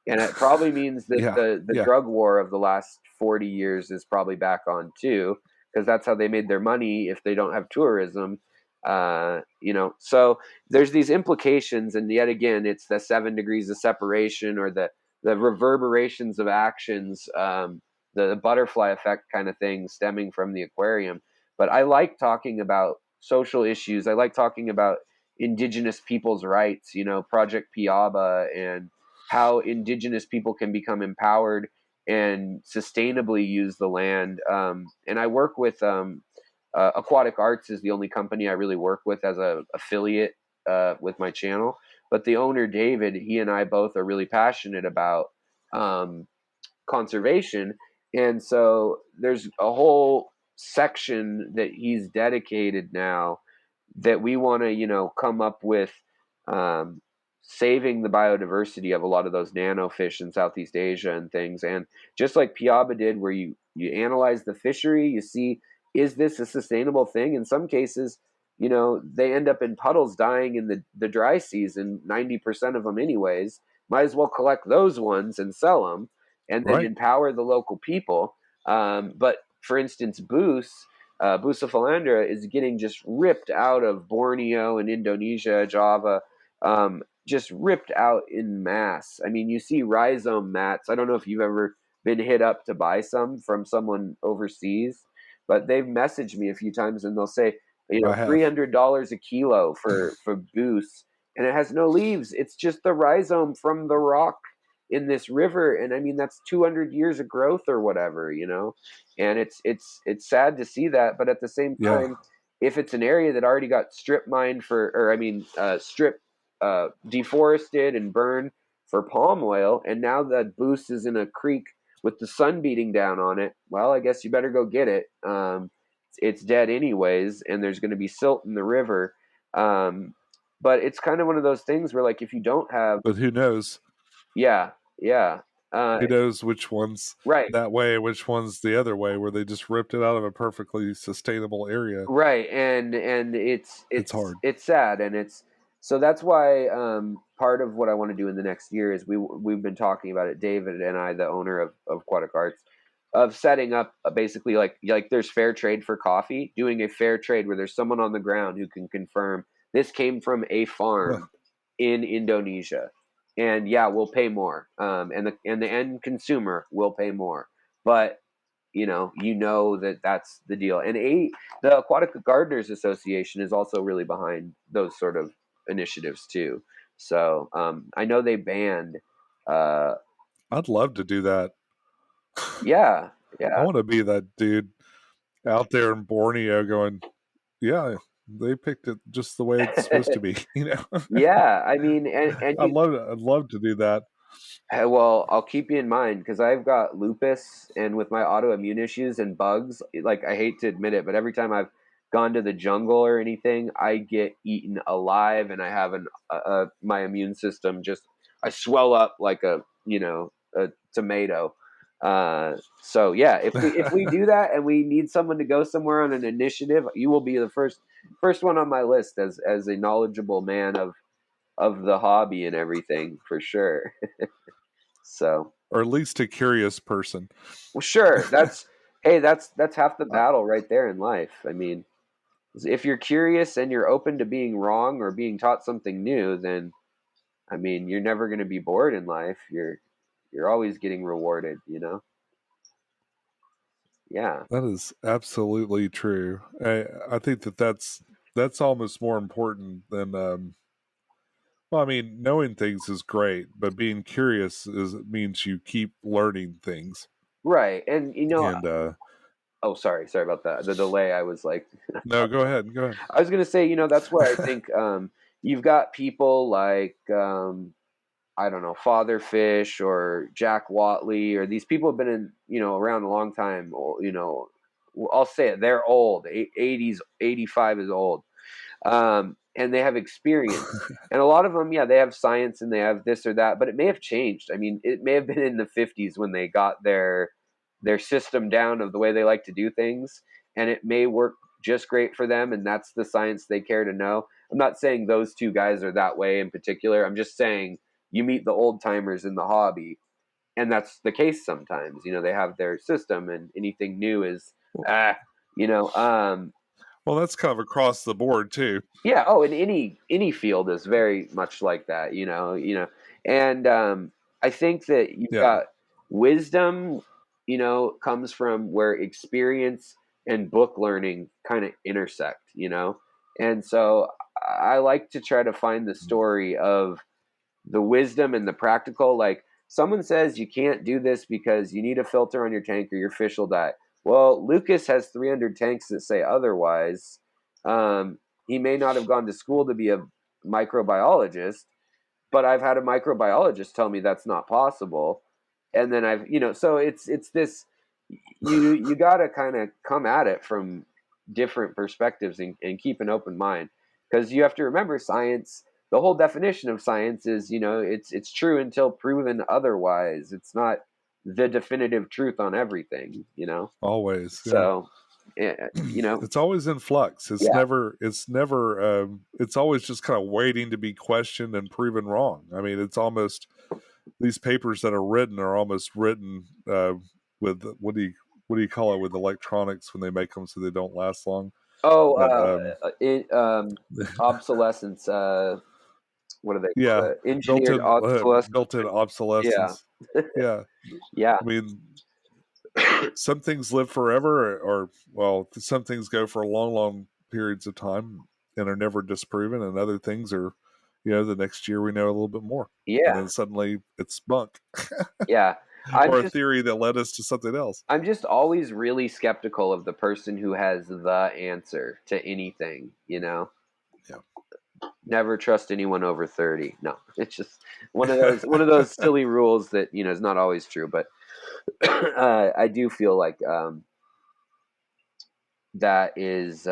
it probably means that the drug war of the last 40 years is probably back on too, because that's how they made their money if they don't have tourism. So there's these implications, and yet again, it's the 7 degrees of separation, or the reverberations of actions, the butterfly effect kind of thing stemming from the aquarium. But I like talking about social issues. I like talking about indigenous people's rights, Project Piaba, and how indigenous people can become empowered and sustainably use the land. And I work with Aquatic Arts is the only company I really work with as a affiliate with my channel. But the owner, David, he and I both are really passionate about conservation. And so there's a whole section that he's dedicated now that we want to, come up with saving the biodiversity of a lot of those nano fish in Southeast Asia and things. And just like Piaba did, where you analyze the fishery, you see, is this a sustainable thing? In some cases, they end up in puddles dying in the dry season, 90% of them anyways. Might as well collect those ones and sell them and then empower the local people. But for instance, Busa philandra is getting just ripped out of Borneo and Indonesia, Java, just ripped out in mass. I mean, you see rhizome mats. I don't know if you've ever been hit up to buy some from someone overseas, but they've messaged me a few times and they'll say, $300 a kilo for goose, and it has no leaves. It's just the rhizome from the rock in this river, and I mean that's 200 years of growth or whatever, and it's sad to see that, but at the same time, if it's an area that already got strip mined deforested and burned for palm oil, and now that Boost is in a creek with the sun beating down on it, well, I guess you better go get it. It's dead anyways, and there's going to be silt in the river. But it's kind of one of those things where, like, if you don't have, but who knows? Yeah. Who knows which one's that way, which one's the other way, where they just ripped it out of a perfectly sustainable area. Right, and it's hard. It's sad, and so that's why part of what I want to do in the next year is we've been talking about it, David and I, the owner of Aquatic Arts, of setting up basically like there's fair trade for coffee, doing a fair trade where there's someone on the ground who can confirm this came from a farm in Indonesia. And we'll pay more. And the end consumer will pay more. But that's the deal. And the Aquatic Gardeners Association is also really behind those sort of initiatives too. So I know they banned. I'd love to do that. Yeah. I want to be that dude out there in Borneo going, they picked it just the way it's supposed to be, Yeah, I mean, and I'd love to do that. Well, I'll keep you in mind because I've got lupus, and with my autoimmune issues and bugs, like, I hate to admit it, but every time I've gone to the jungle or anything, I get eaten alive, and I have my immune system I swell up like a tomato. So yeah, if we do that and we need someone to go somewhere on an initiative, you will be the first one on my list as a knowledgeable man of the hobby and everything, for sure. So, or at least a curious person. Well, sure. That's half the battle right there in life. I mean, if you're curious and you're open to being wrong or being taught something new, then I mean, you're never going to be bored in life. You're always getting rewarded, Yeah. That is absolutely true. I think that's almost more important than well, I mean, knowing things is great, but being curious means you keep learning things. Right. And oh, sorry about that. The delay. I was like, no, go ahead. I was going to say, that's where I think you've got people like I don't know, Father Fish or Jack Watley, or these people have been around a long time. I'll say it, they're old. 80s, 85 is old. And they have experience. And a lot of them, they have science and they have this or that, but it may have changed. I mean, it may have been in the 50s when they got their system down of the way they like to do things, and it may work just great for them, and that's the science they care to know. I'm not saying those two guys are that way in particular. I'm just saying you meet the old timers in the hobby, and that's the case sometimes. They have their system, and anything new is Well, that's kind of across the board too. Yeah. Oh, in any field is very much like that, and I think that you've Yeah. got wisdom, comes from where experience and book learning kind of intersect, and so I like to try to find the story of the wisdom and the practical. Like someone says you can't do this because you need a filter on your tank or your fish will die. Well, Lucas has 300 tanks that say otherwise. He may not have gone to school to be a microbiologist, but I've had a microbiologist tell me that's not possible. And then so it's this, you got to kind of come at it from different perspectives and keep an open mind, because you have to remember science. The whole definition of science is, it's true until proven otherwise. It's not the definitive truth on everything, Always. Yeah. So, It's always in flux. It's Yeah. it's always just kind of waiting to be questioned and proven wrong. I mean, it's almost, these papers that are almost written with, what do you call it with electronics when they make them so they don't last long? Obsolescence. What do they call Yeah, it? Engineered built-in obsolescence. obsolescence. Yeah. Yeah. I mean, some things live forever, or well, some things go for long, long periods of time and are never disproven, and other things are, the next year we know a little bit more, and Yeah. then suddenly it's bunk. Yeah. Or a theory that led us to something else. I'm just always really skeptical of the person who has the answer to anything, Yeah. Never trust anyone over 30. No, it's just one of those silly rules that, is not always true, but I do feel like that is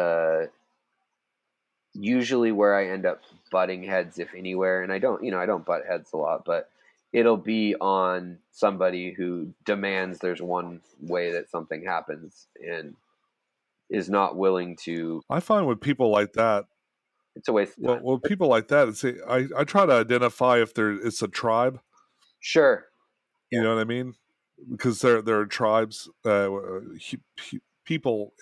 usually where I end up butting heads, if anywhere. And I don't butt heads a lot, but it'll be on somebody who demands there's one way that something happens and is not willing to. I find with people like that, It's a waste of time. well, people like that, I try to identify if it's a tribe. Sure. You know what I mean? Because there are tribes, people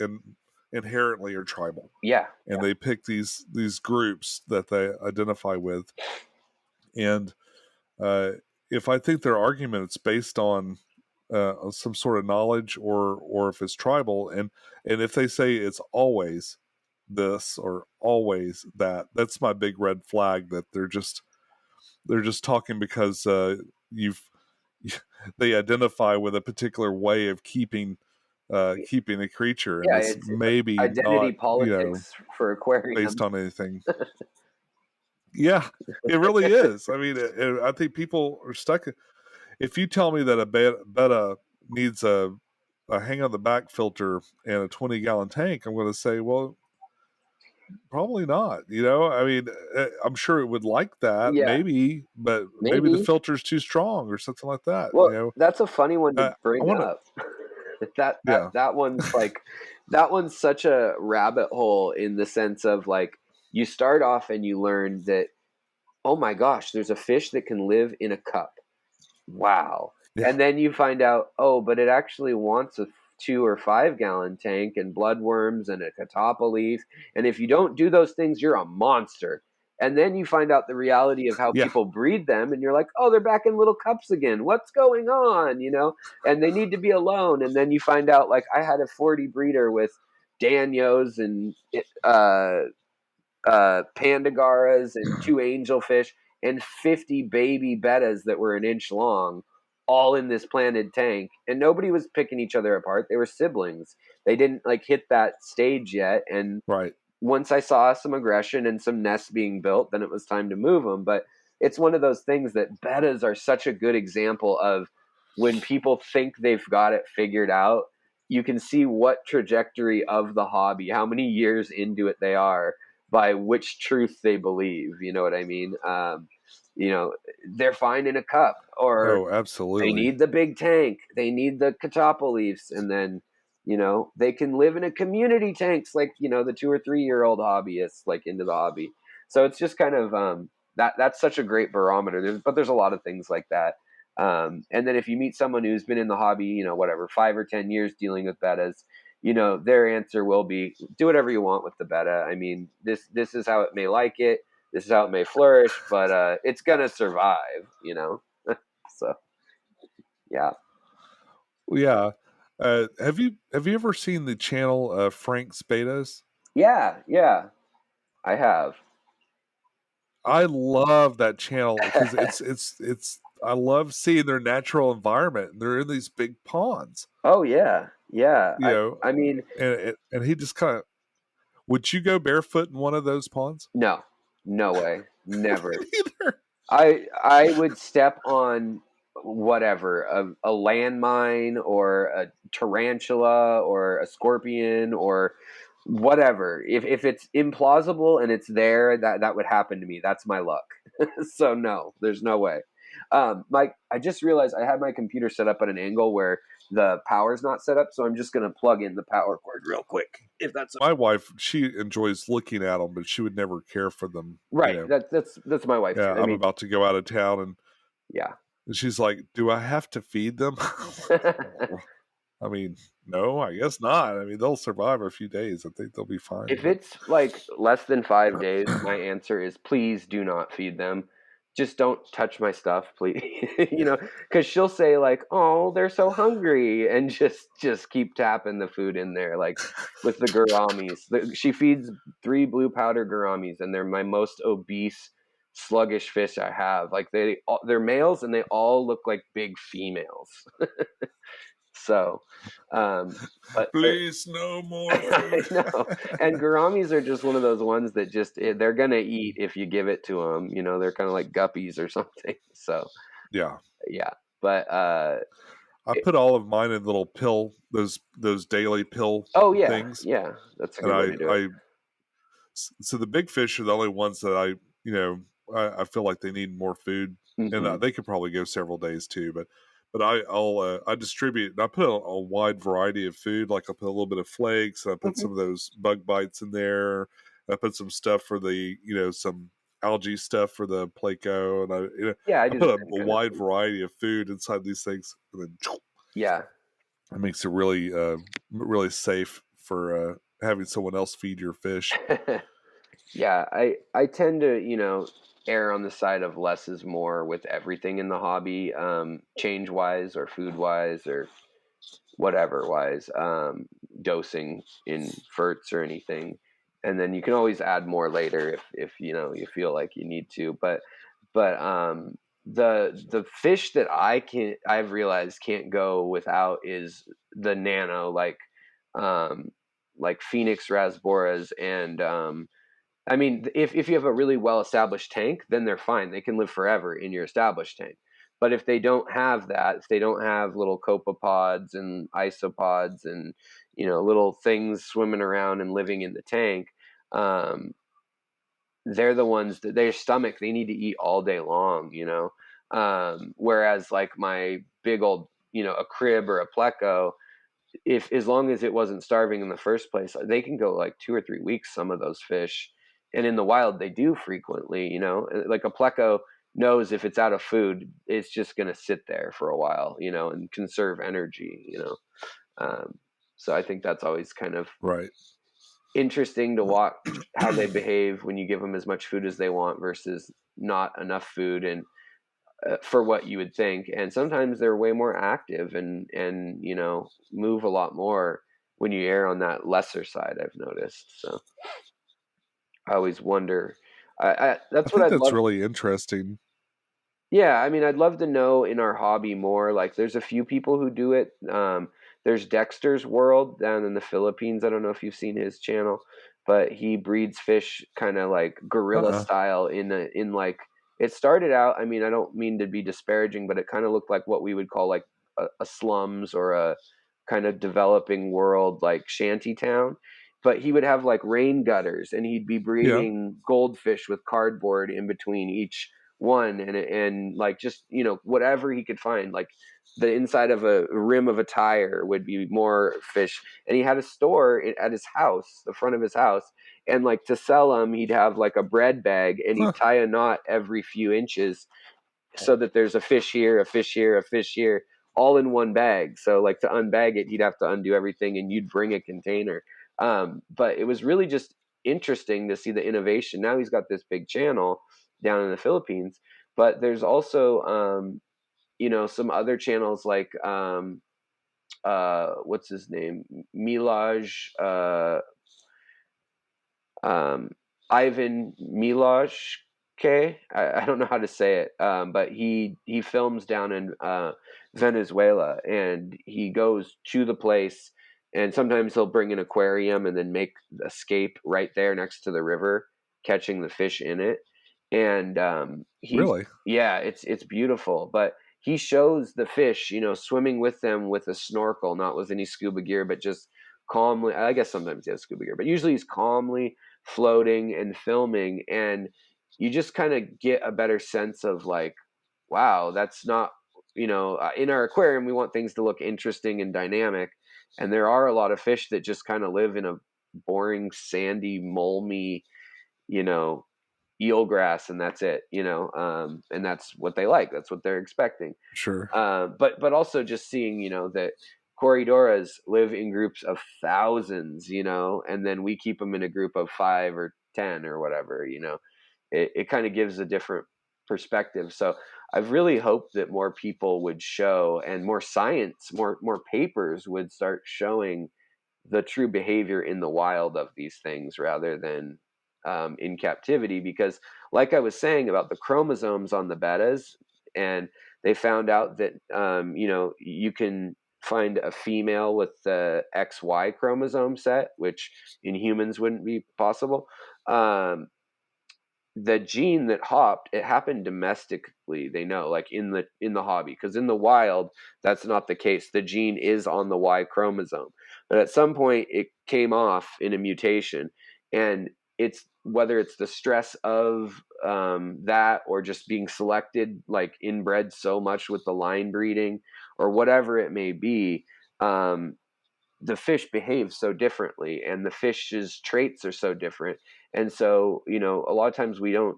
inherently are tribal. Yeah. And they pick these groups that they identify with. And if I think their argument is based on some sort of knowledge, or if it's tribal, and if they say it's always this or always that, that's my big red flag, that they're just talking because they identify with a particular way of keeping a creature, and it's maybe identity not politics for aquariums based on anything. Yeah, it really is. I mean, I think people are stuck. If you tell me that a betta needs a hang on the back filter and a 20-gallon tank, I'm going to say, well, probably not. I mean, I'm sure it would like that, maybe, but maybe the filter's too strong or something like that. Well, that's a funny one to bring up. That one's like, that one's such a rabbit hole, in the sense of, like, you start off and you learn that, oh my gosh, there's a fish that can live in a cup. Wow. Yeah. And then you find out, but it actually wants a 2 or 5 gallon tank and bloodworms and a catappa leaf. And if you don't do those things, you're a monster. And then you find out the reality of how people breed them, and you're like, they're back in little cups again. What's going on? And they need to be alone. And then you find out, like, I had a 40 breeder with danios and pandagaras and 2 angelfish and 50 baby bettas that were an inch long, all in this planted tank. And nobody was picking each other apart. They were siblings. They didn't, like, hit that stage yet. And once I saw some aggression and some nests being built, then it was time to move them. But it's one of those things that bettas are such a good example of, when people think they've got it figured out, you can see what trajectory of the hobby, how many years into it they are, by which truth they believe. You know what I mean? They're fine in a cup, or absolutely, they need the big tank, they need the catappa leaves, and then they can live in a community tanks, like the 2 or 3 year old hobbyists, like, into the hobby. So it's just kind of that's such a great barometer. But there's a lot of things like that. And then if you meet someone who's been in the hobby, 5 or 10 years dealing with bettas, their answer will be, do whatever you want with the betta. I mean, this is how it may like it. This is how it may flourish, but it's gonna survive. So yeah. Yeah. Have you ever seen the channel Frank's Betas? Yeah, I have. I love that channel because it's I love seeing their natural environment. They're in these big ponds, Oh yeah. you know, I mean, and he just kind of, would you go barefoot in one of those ponds? no way, never. Either. I would step on whatever, a landmine or a tarantula or a scorpion or whatever. If it's implausible and it's there, that would happen to me. That's my luck. So no, there's no way. Mike, I just realized I had my computer set up at an angle where the power's not set up, so I'm just gonna plug in the power cord real quick. If that's My wife, she enjoys looking at them, but she would never care for them. right. That's my wife Yeah, too. I I'm mean, about to go out of town, yeah. and she's like, "Do I have to feed them?" I mean, no, I guess not. I mean, they'll survive a few days. I think they'll be fine. If it's like less than 5 days, my answer is please do not feed them. Just don't touch my stuff, please. Because she'll say like, "Oh, they're so hungry," and just keep tapping the food in there, like with the gouramis. She feeds 3 blue powder gouramis, and they're my most obese, sluggish fish I have. Like they're males, and they all look like big females. So, but Please, no more I food. know. And gouramis are just one of those ones that just they're gonna eat if you give it to them. They're kind of like guppies or something. So Yeah, yeah, but I put all of mine in little pill, those daily pill oh yeah, things, yeah, that's a and good way to do it. so the big fish are the only ones that I feel like they need more food, and Hmm. they could probably go several days too. But I distribute. And I put a wide variety of food. Like I put a little bit of flakes. And I put Hmm. some of those bug bites in there. I put some stuff for the some algae stuff for the Placo, and Yeah, I I do put the a same kind of wide thing. variety of food inside these things, and then Yeah, it makes it really safe for having someone else feed your fish. yeah. I tend to err on the side of less is more with everything in the hobby, change wise or food wise or whatever wise, dosing in ferts or anything, and then you can always add more later if you feel like you need to. But the fish that I've realized can't go without is the nano, like Phoenix rasboras and I mean, if you have a really well established tank, then they're fine. They can live forever in your established tank. But if they don't have that, if they don't have little copepods and isopods and little things swimming around and living in the tank, um, they're the ones that their stomach they need to eat all day long. Whereas like my big old a crib or a pleco, if as long as it wasn't starving in the first place, they can go like 2 or 3 weeks. Some of those fish, and in the wild, they do frequently. Like a pleco knows if it's out of food, it's just going to sit there for a while, and conserve energy. Um, so I think that's always kind of Right. interesting to watch how they behave when you give them as much food as they want versus not enough food and for what you would think. And sometimes they're way more active and move a lot more when you err on that lesser side, I've noticed. So I always wonder. I That's what think I'd that's love. really interesting. Yeah, I mean, I'd love to know in our hobby more. Like, there's a few people who do it. There's Dexter's World down in the Philippines. I don't know if you've seen his channel, but he breeds fish kind of like gorilla Uh-uh. style in like it started out. I mean, I don't mean to be disparaging, but it kind of looked like what we would call like a slums or a kind of developing world like shanty town. But he would have like rain gutters, and he'd be Yeah. breeding goldfish with cardboard in between each one, and like just whatever he could find, like the inside of a rim of a tire would be more fish. And he had a store at his house, the front of his house, and like to sell them he'd have like a bread bag, and Huh. he'd tie a knot every few inches so that there's a fish here, a fish here, a fish here, all in one bag. So like to unbag it, he'd have to undo everything, and you'd bring a container. But it was really just interesting to see the innovation. Now he's got this big channel down in the Philippines, but there's also some other channels like what's his name, Milaj, Ivan Milaj. I don't know how to say it, but he films down in Venezuela, and he goes to the place, and sometimes he'll bring an aquarium and then make escape right there next to the river, catching the fish in it. And Really? yeah, it's beautiful. But he shows the fish, swimming with them with a snorkel, not with any scuba gear, but just calmly. I guess sometimes he has scuba gear, but usually he's calmly floating and filming, and you just kind of get a better sense of like, wow, that's not, in our aquarium we want things to look interesting and dynamic, and there are a lot of fish that just kind of live in a boring, sandy, molmy, you know eelgrass, and that's it, and that's what they like, that's what they're expecting. Sure. But also just seeing, that corridoras live in groups of thousands, and then we keep them in a group of 5 or 10 or whatever, it kind of gives a different perspective. So I've really hoped that more people would show, and more science, more papers would start showing the true behavior in the wild of these things rather than in captivity. Because like I was saying about the chromosomes on the bettas, and they found out that you can find a female with the XY chromosome set, which in humans wouldn't be possible. The gene that hopped, it happened domestically, they know, like in the hobby, because in the wild that's not the case. The gene is on the Y chromosome, but at some point it came off in a mutation, and it's whether it's the stress of that, or just being selected, like inbred so much with the line breeding, or whatever it may be. The fish behaves so differently, and the fish's traits are so different, and so a lot of times we don't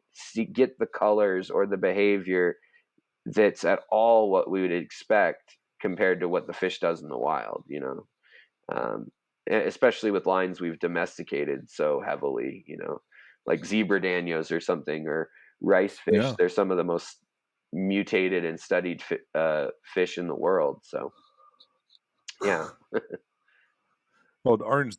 get the colors or the behavior that's at all what we would expect compared to what the fish does in the wild, especially with lines we've domesticated so heavily, like zebra danios or something, or rice fish. Yeah. They're some of the most mutated and studied fish in the world. So yeah. Well, aren't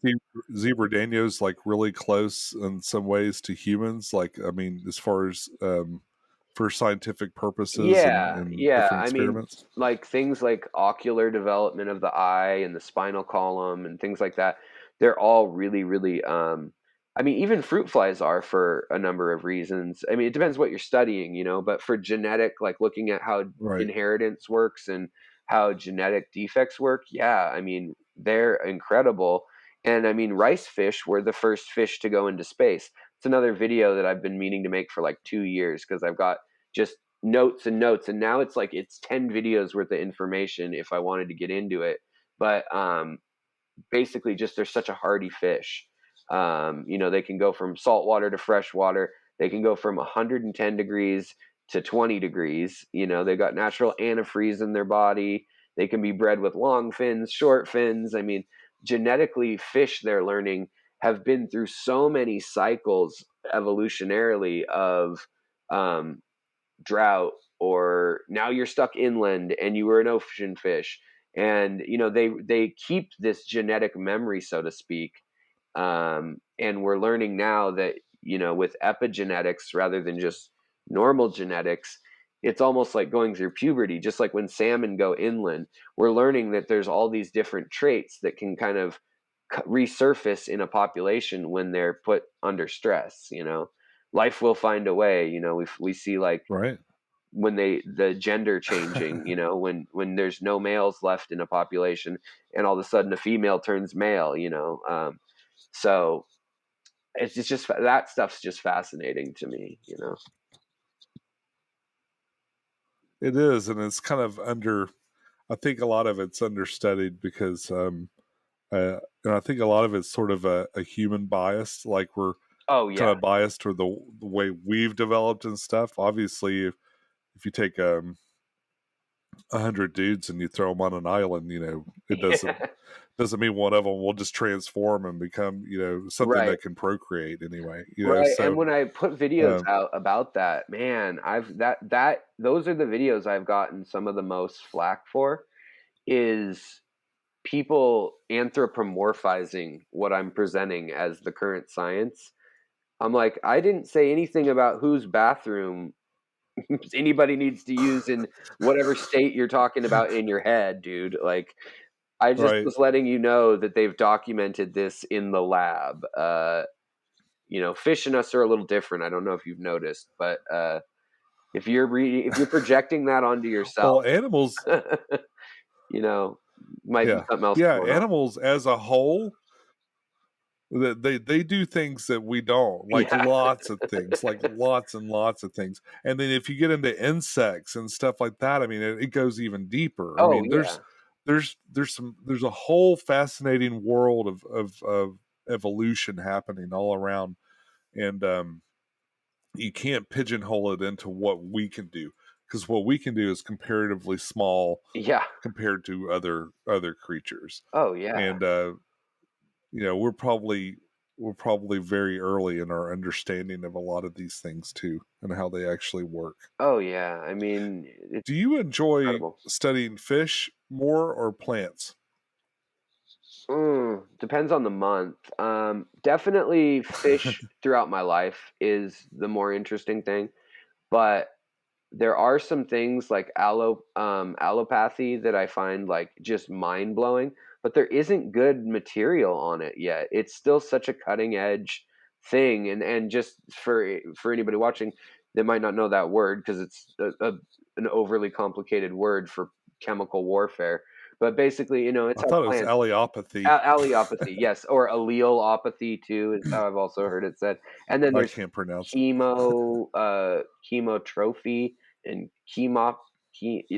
zebra danios like really close in some ways to humans? Like, I mean, as far as for scientific purposes and Yeah. different I mean, experiments. like things like ocular development of the eye and the spinal column and things like that, they're all really, really. I mean, even fruit flies are, for a number of reasons. I mean, it depends what you're studying, but for genetic, like looking at how Right. inheritance works and how genetic defects work, yeah, I mean, they're incredible. And I mean, rice fish were the first fish to go into space. It's another video that I've been meaning to make for like 2 years, because I've got just notes and notes, and now it's 10 videos worth of information if I wanted to get into it. But basically, just they're such a hardy fish. They can go from saltwater to freshwater. They can go from 110 degrees to 20 degrees. They've got natural antifreeze in their body. They can be bred with long fins, short fins. I mean, genetically, fish, they're learning, have been through so many cycles evolutionarily of drought, or now you're stuck inland and you were an ocean fish, and they keep this genetic memory, so to speak. And we're learning now that with epigenetics rather than just normal genetics, it's almost like going through puberty. Just like when salmon go inland, we're learning that there's all these different traits that can kind of resurface in a population when they're put under stress. Life will find a way. We see, like, Right. when the gender changing, when there's no males left in a population, and all of a sudden a female turns male. So it's just that stuff's just fascinating to me. It is, and it's kind of I think a lot of it's understudied because and I think a lot of it's sort of a human bias. Like, we're Oh kind yeah. of biased toward the way we've developed and stuff. Obviously, if you take 100 dudes and you throw them on an island, it doesn't mean one of them will just transform and become, something Right. that can procreate anyway, Right. And so, when I put videos out about that, man, those are the videos I've gotten some of the most flack for, is people anthropomorphizing what I'm presenting as the current science. I'm like, I didn't say anything about whose bathroom anybody needs to use in whatever state you're talking about in your head, dude. Like, I just right. was letting you know that they've documented this in the lab. Fish and us are a little different. I don't know if you've noticed, but if you're projecting that onto yourself, Well, animals, might be something else going on. animals as a whole, they do things that we don't, like Yeah. lots of things, like lots and lots of things. And then if you get into insects and stuff like that, I mean, it goes even deeper. I Oh mean, yeah. there's a whole fascinating world of evolution happening all around, and you can't pigeonhole it into what we can do, because what we can do is comparatively small Yeah. compared to other creatures. Oh yeah. And we're probably very early in our understanding of a lot of these things too, and how they actually work. Oh yeah. I mean, it's Do you enjoy incredible. studying fish more or plants? Depends on the month. Definitely fish throughout my life is the more interesting thing, but there are some things like allopathy that I find like just mind blowing, but there isn't good material on it yet. It's still such a cutting edge thing, and just for anybody watching that might not know that word, because it's an overly complicated word for chemical warfare. But basically, it's I how thought it was plants. allelopathy. Alleopathy, yes, or alleleopathy too is how I've also heard it said. And then I there's can't pronounce it. chemotrophy and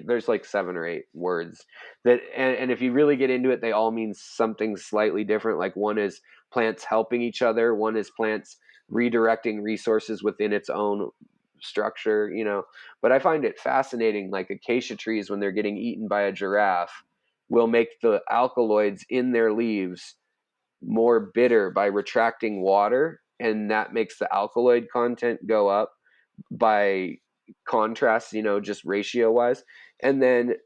there's like 7 or 8 words that, and if you really get into it, they all mean something slightly different. Like one is plants helping each other, one is plants redirecting resources within its own structure. But I find it fascinating, like acacia trees, when they're getting eaten by a giraffe, will make the alkaloids in their leaves more bitter by retracting water, and that makes the alkaloid content go up by contrast, just ratio wise. And then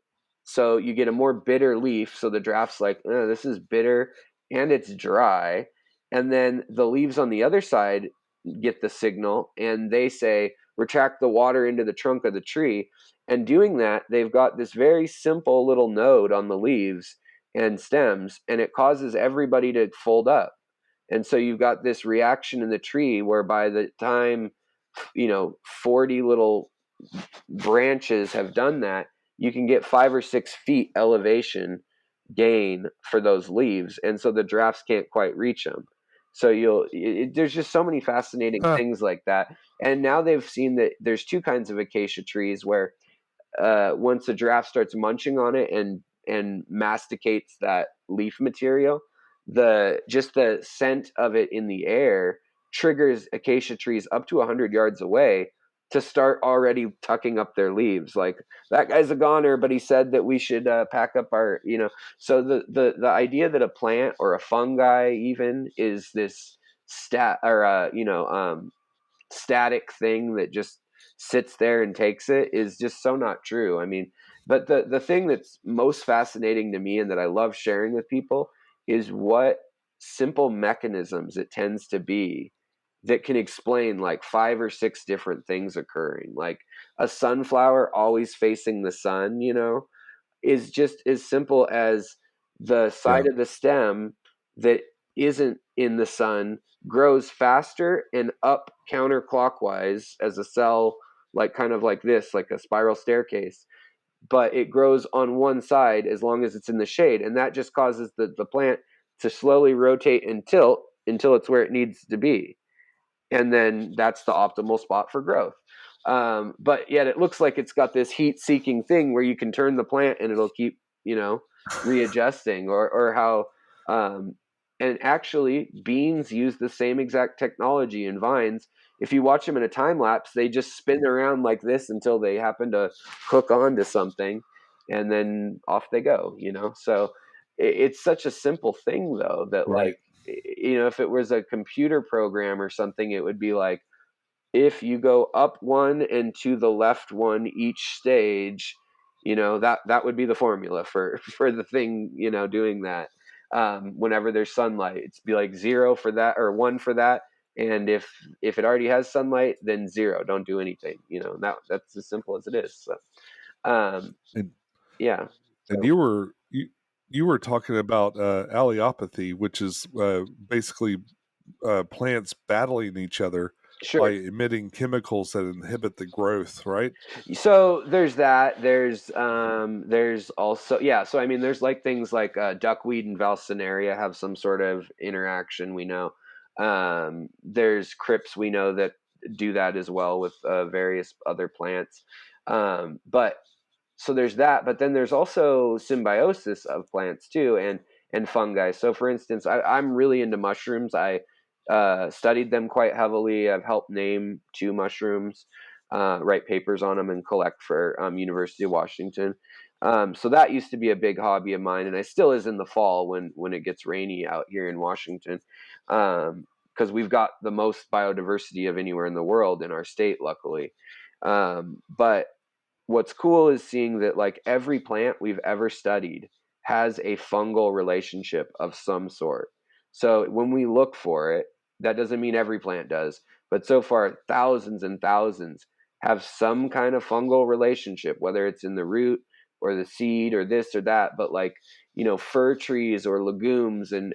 so you get a more bitter leaf, so the draft's like, this is bitter and it's dry. And then the leaves on the other side get the signal, and they say retract the water into the trunk of the tree. And doing that, they've got this very simple little node on the leaves and stems, and it causes everybody to fold up. And so you've got this reaction in the tree where by the time 40 little branches have done that, you can get 5 or 6 feet elevation gain for those leaves, and so the drafts can't quite reach them. So there's just so many fascinating things like that. And now they've seen that there's 2 kinds of acacia trees where once a giraffe starts munching on it and masticates that leaf material, the scent of it in the air triggers acacia trees up to 100 yards away to start already tucking up their leaves. Like, that guy's a goner, but he said that we should pack up our. So the idea that a plant or a fungi even is this static thing that just sits there and takes it is just so not true. I mean, but the thing that's most fascinating to me and that I love sharing with people is what simple mechanisms it tends to be that can explain like 5 or 6 different things occurring. Like a sunflower always facing the sun, is just as simple as the side of the stem that isn't in the sun grows faster and up counterclockwise as a cell, like kind of like this, like a spiral staircase. But it grows on one side as long as it's in the shade, and that just causes the plant to slowly rotate and tilt until it's where it needs to be, and then that's the optimal spot for growth. But yet it looks like it's got this heat-seeking thing where you can turn the plant and it'll keep, readjusting, or how. And actually, beans use the same exact technology in vines. If you watch them in a time lapse, they just spin around like this until they happen to hook onto something, and then off they go, So it's such a simple thing, though, that Right. like, if it was a computer program or something, it would be like, if you go up one and to the left one each stage, that would be the formula for the thing, doing that. Whenever there's sunlight, it's be like 0 for that or 1 for that. And if it already has sunlight, then 0, don't do anything, that's as simple as it is. So And yeah. and So you were talking about allelopathy, which is basically plants battling each other by sure. emitting chemicals that inhibit the growth, right? So there's that. There's also, yeah. So I mean, there's like things like duckweed and valsinaria have some sort of interaction. We know. There's crips we know that do that as well with various other plants. But so there's that. But then there's also symbiosis of plants too, and fungi. So for instance, I'm really into mushrooms. I studied them quite heavily. I've helped name 2 mushrooms, write papers on them, and collect for University of Washington. So that used to be a big hobby of mine, and I still is in the fall when it gets rainy out here in Washington, because we've got the most biodiversity of anywhere in the world in our state, luckily. But what's cool is seeing that like every plant we've ever studied has a fungal relationship of some sort. So when we look for it, that doesn't mean every plant does, but so far thousands and thousands have some kind of fungal relationship, whether it's in the root or the seed or this or that. But like, fir trees or legumes and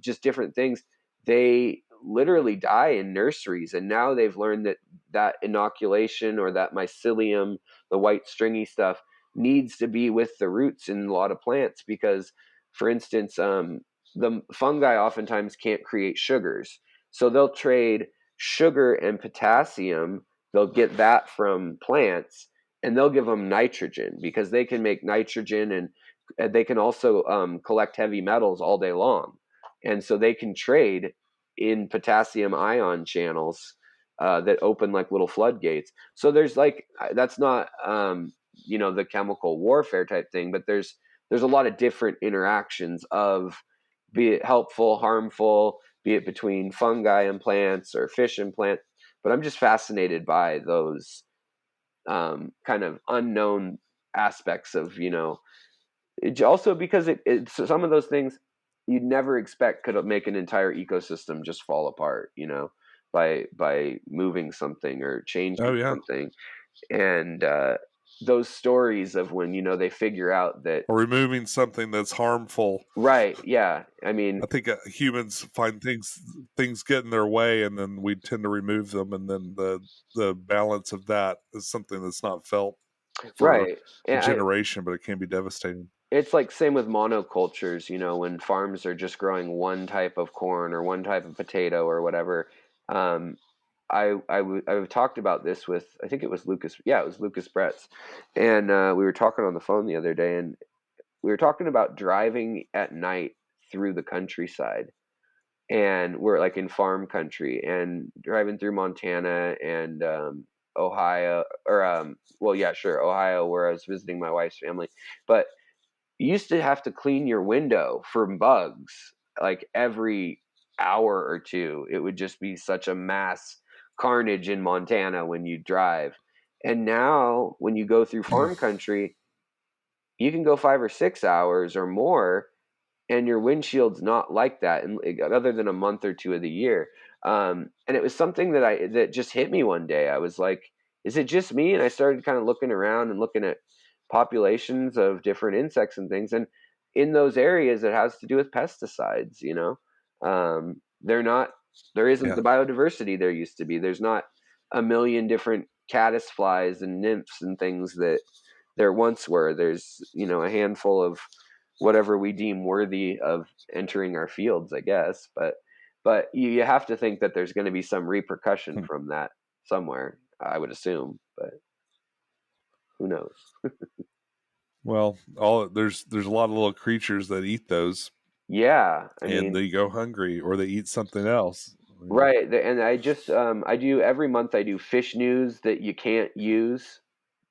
just different things, they literally die in nurseries. And now they've learned that inoculation or that mycelium, the white stringy stuff, needs to be with the roots in a lot of plants because, for instance, the fungi oftentimes can't create sugars. So they'll trade sugar and potassium. They'll get that from plants and they'll give them nitrogen because they can make nitrogen and they can also collect heavy metals all day long. And so they can trade in potassium ion channels that open like little floodgates. So there's like, that's not the chemical warfare type thing, but there's a lot of different interactions of, be it helpful, harmful, be it between fungi and plants or fish and plant. But I'm just fascinated by those kind of unknown aspects of, also because some of those things you'd never expect could make an entire ecosystem just fall apart, by moving something or Oh changing yeah. something. And those stories of when, they figure out that, Or removing something that's harmful. right, yeah, I mean, I think humans find things get in their way, and then we tend to remove them, and then the balance of that is something that's not felt for right. a And generation, but it can be devastating. it's like same with monocultures, when farms are just growing one type of corn or one type of potato or whatever. Um, I've talked about this with, I think it was Lucas. Yeah, it was Lucas Bretz, and we were talking on the phone the other day, and we were talking about driving at night through the countryside, and we're like in farm country and driving through Montana and Ohio, or well, yeah, sure, Ohio, where I was visiting my wife's family, but you used to have to clean your window for bugs like every hour or two. It would just be such a mass carnage in Montana when you drive. And now when you go through farm country, you can go 5 or 6 hours or more and your windshield's not like that, and other than a month or two of the year. And it was something that just hit me one day. I was like, is it just me? And I started kind of looking around and looking at populations of different insects and things, and in those areas it has to do with pesticides. They're not, there isn't Yeah. the biodiversity there used to be. There's not a million different caddis flies and nymphs and things that there once were. There's a handful of whatever we deem worthy of entering our fields, I guess. But you have to think that there's going to be some repercussion from that somewhere, I would assume, but who knows? Well, there's a lot of little creatures that eat those, Yeah, I and mean, they go hungry or they eat something else. right. And I just I do every month I do fish news that you can't use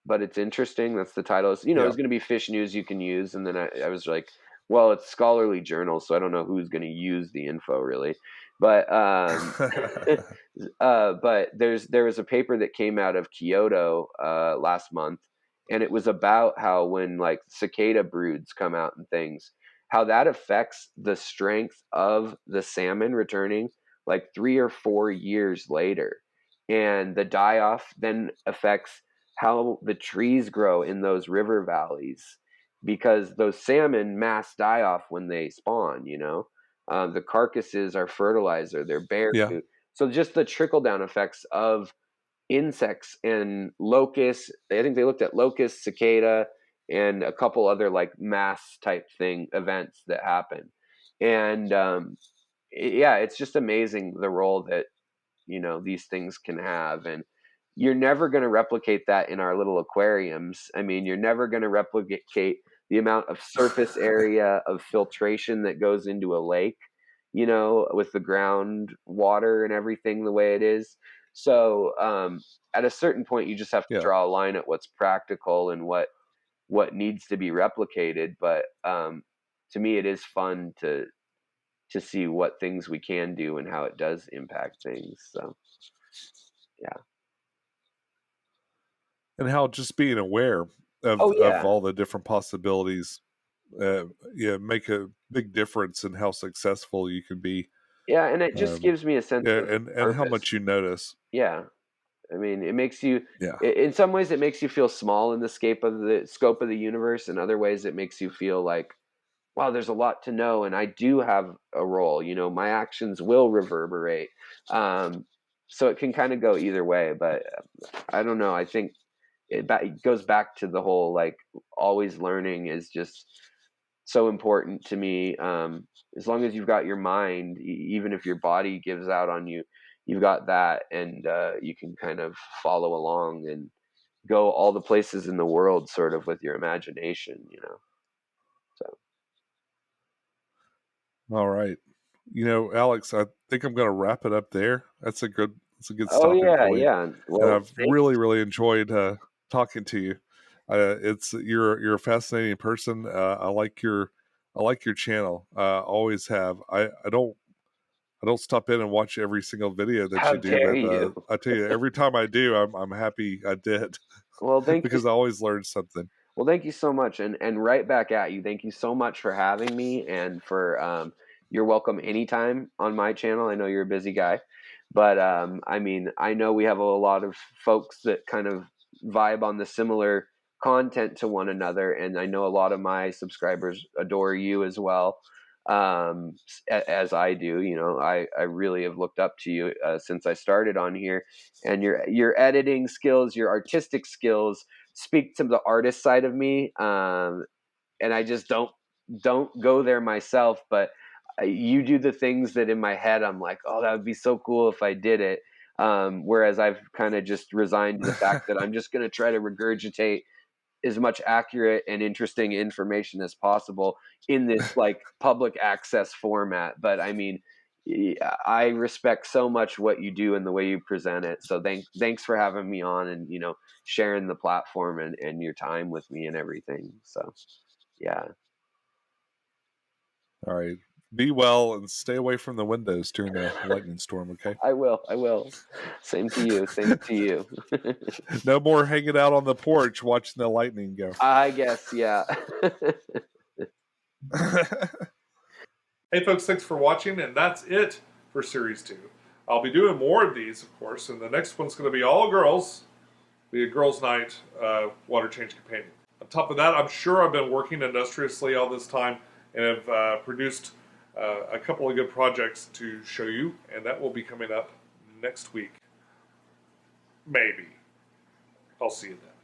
but it's interesting. That's the title. It's, Yeah. it's going to be fish news you can use. And then I was like, well, it's scholarly journal, so I don't know who's going to use the info really. But but there was a paper that came out of Kyoto last month, and it was about how when like cicada broods come out and things, how that affects the strength of the salmon returning like 3 or 4 years later. And the die-off then affects how the trees grow in those river valleys, because those salmon mass die off when they spawn. The carcasses are fertilizer, they're bear Yeah. food. So just the trickle down effects of insects and locusts. I think they looked at locusts, cicada, and a couple other like mass type thing events that happen. And yeah, it's just amazing the role that these things can have. And you're never going to replicate that in our little aquariums. I mean, you're never going to replicate the amount of surface area of filtration that goes into a lake, with the ground water and everything the way it is. So at a certain point, you just have to Yeah. draw a line at what's practical and what needs to be replicated. But to me, it is fun to see what things we can do and how it does impact things. So yeah. And how just being aware of Oh yeah. all the different possibilities, make a big difference in how successful you can be. Yeah, and it just gives me a sense of and how purpose. much you notice. Yeah. I mean, it makes you, Yeah. in some ways it makes you feel small in the scope of the universe. In other ways it makes you feel like, wow, there's a lot to know, and I do have a role. My actions will reverberate. So it can kind of go either way, but I don't know. I think it goes back to the whole like always learning is just so important to me. As long as you've got your mind, even if your body gives out on you, you've got that, and you can kind of follow along and go all the places in the world sort of with your imagination. So All right. Alex, I think I'm going to wrap it up there. That's a good oh stopping yeah, point. yeah. And Well, I've really, really enjoyed talking to you. You're a fascinating person. I like your channel. Always have. I don't stop in and watch every single video that how you do, dare but you? I tell you, every time I do, I'm happy I did Well, thank you. because I always learn something. Well, thank you so much, and right back at you. Thank you so much for having me, and for you're welcome anytime on my channel. I know you're a busy guy, but I mean, I know we have a lot of folks that kind of vibe on the similar content to one another, and I know a lot of my subscribers adore you as well, as I do. I really have looked up to you since I started on here, and your editing skills, your artistic skills speak to the artist side of me, and I just don't go there myself. But you do the things that in my head I'm like, oh, that would be so cool if I did it. Whereas I've kind of just resigned to the fact that I'm just going to try to regurgitate as much accurate and interesting information as possible in this like public access format. But I mean, I respect so much what you do and the way you present it. So thanks for having me on, and sharing the platform and your time with me and everything. So yeah. All right. Be well and stay away from the windows during the lightning storm, okay? I will. Same to you. Same to you. No more hanging out on the porch watching the lightning go. I guess, yeah. Hey folks, thanks for watching, and that's it for Series 2. I'll be doing more of these, of course, and the next one's going to be all girls. Be a girls' night water change companion. On top of that, I'm sure I've been working industriously all this time and have produced a couple of good projects to show you, and that will be coming up next week. Maybe. I'll see you then.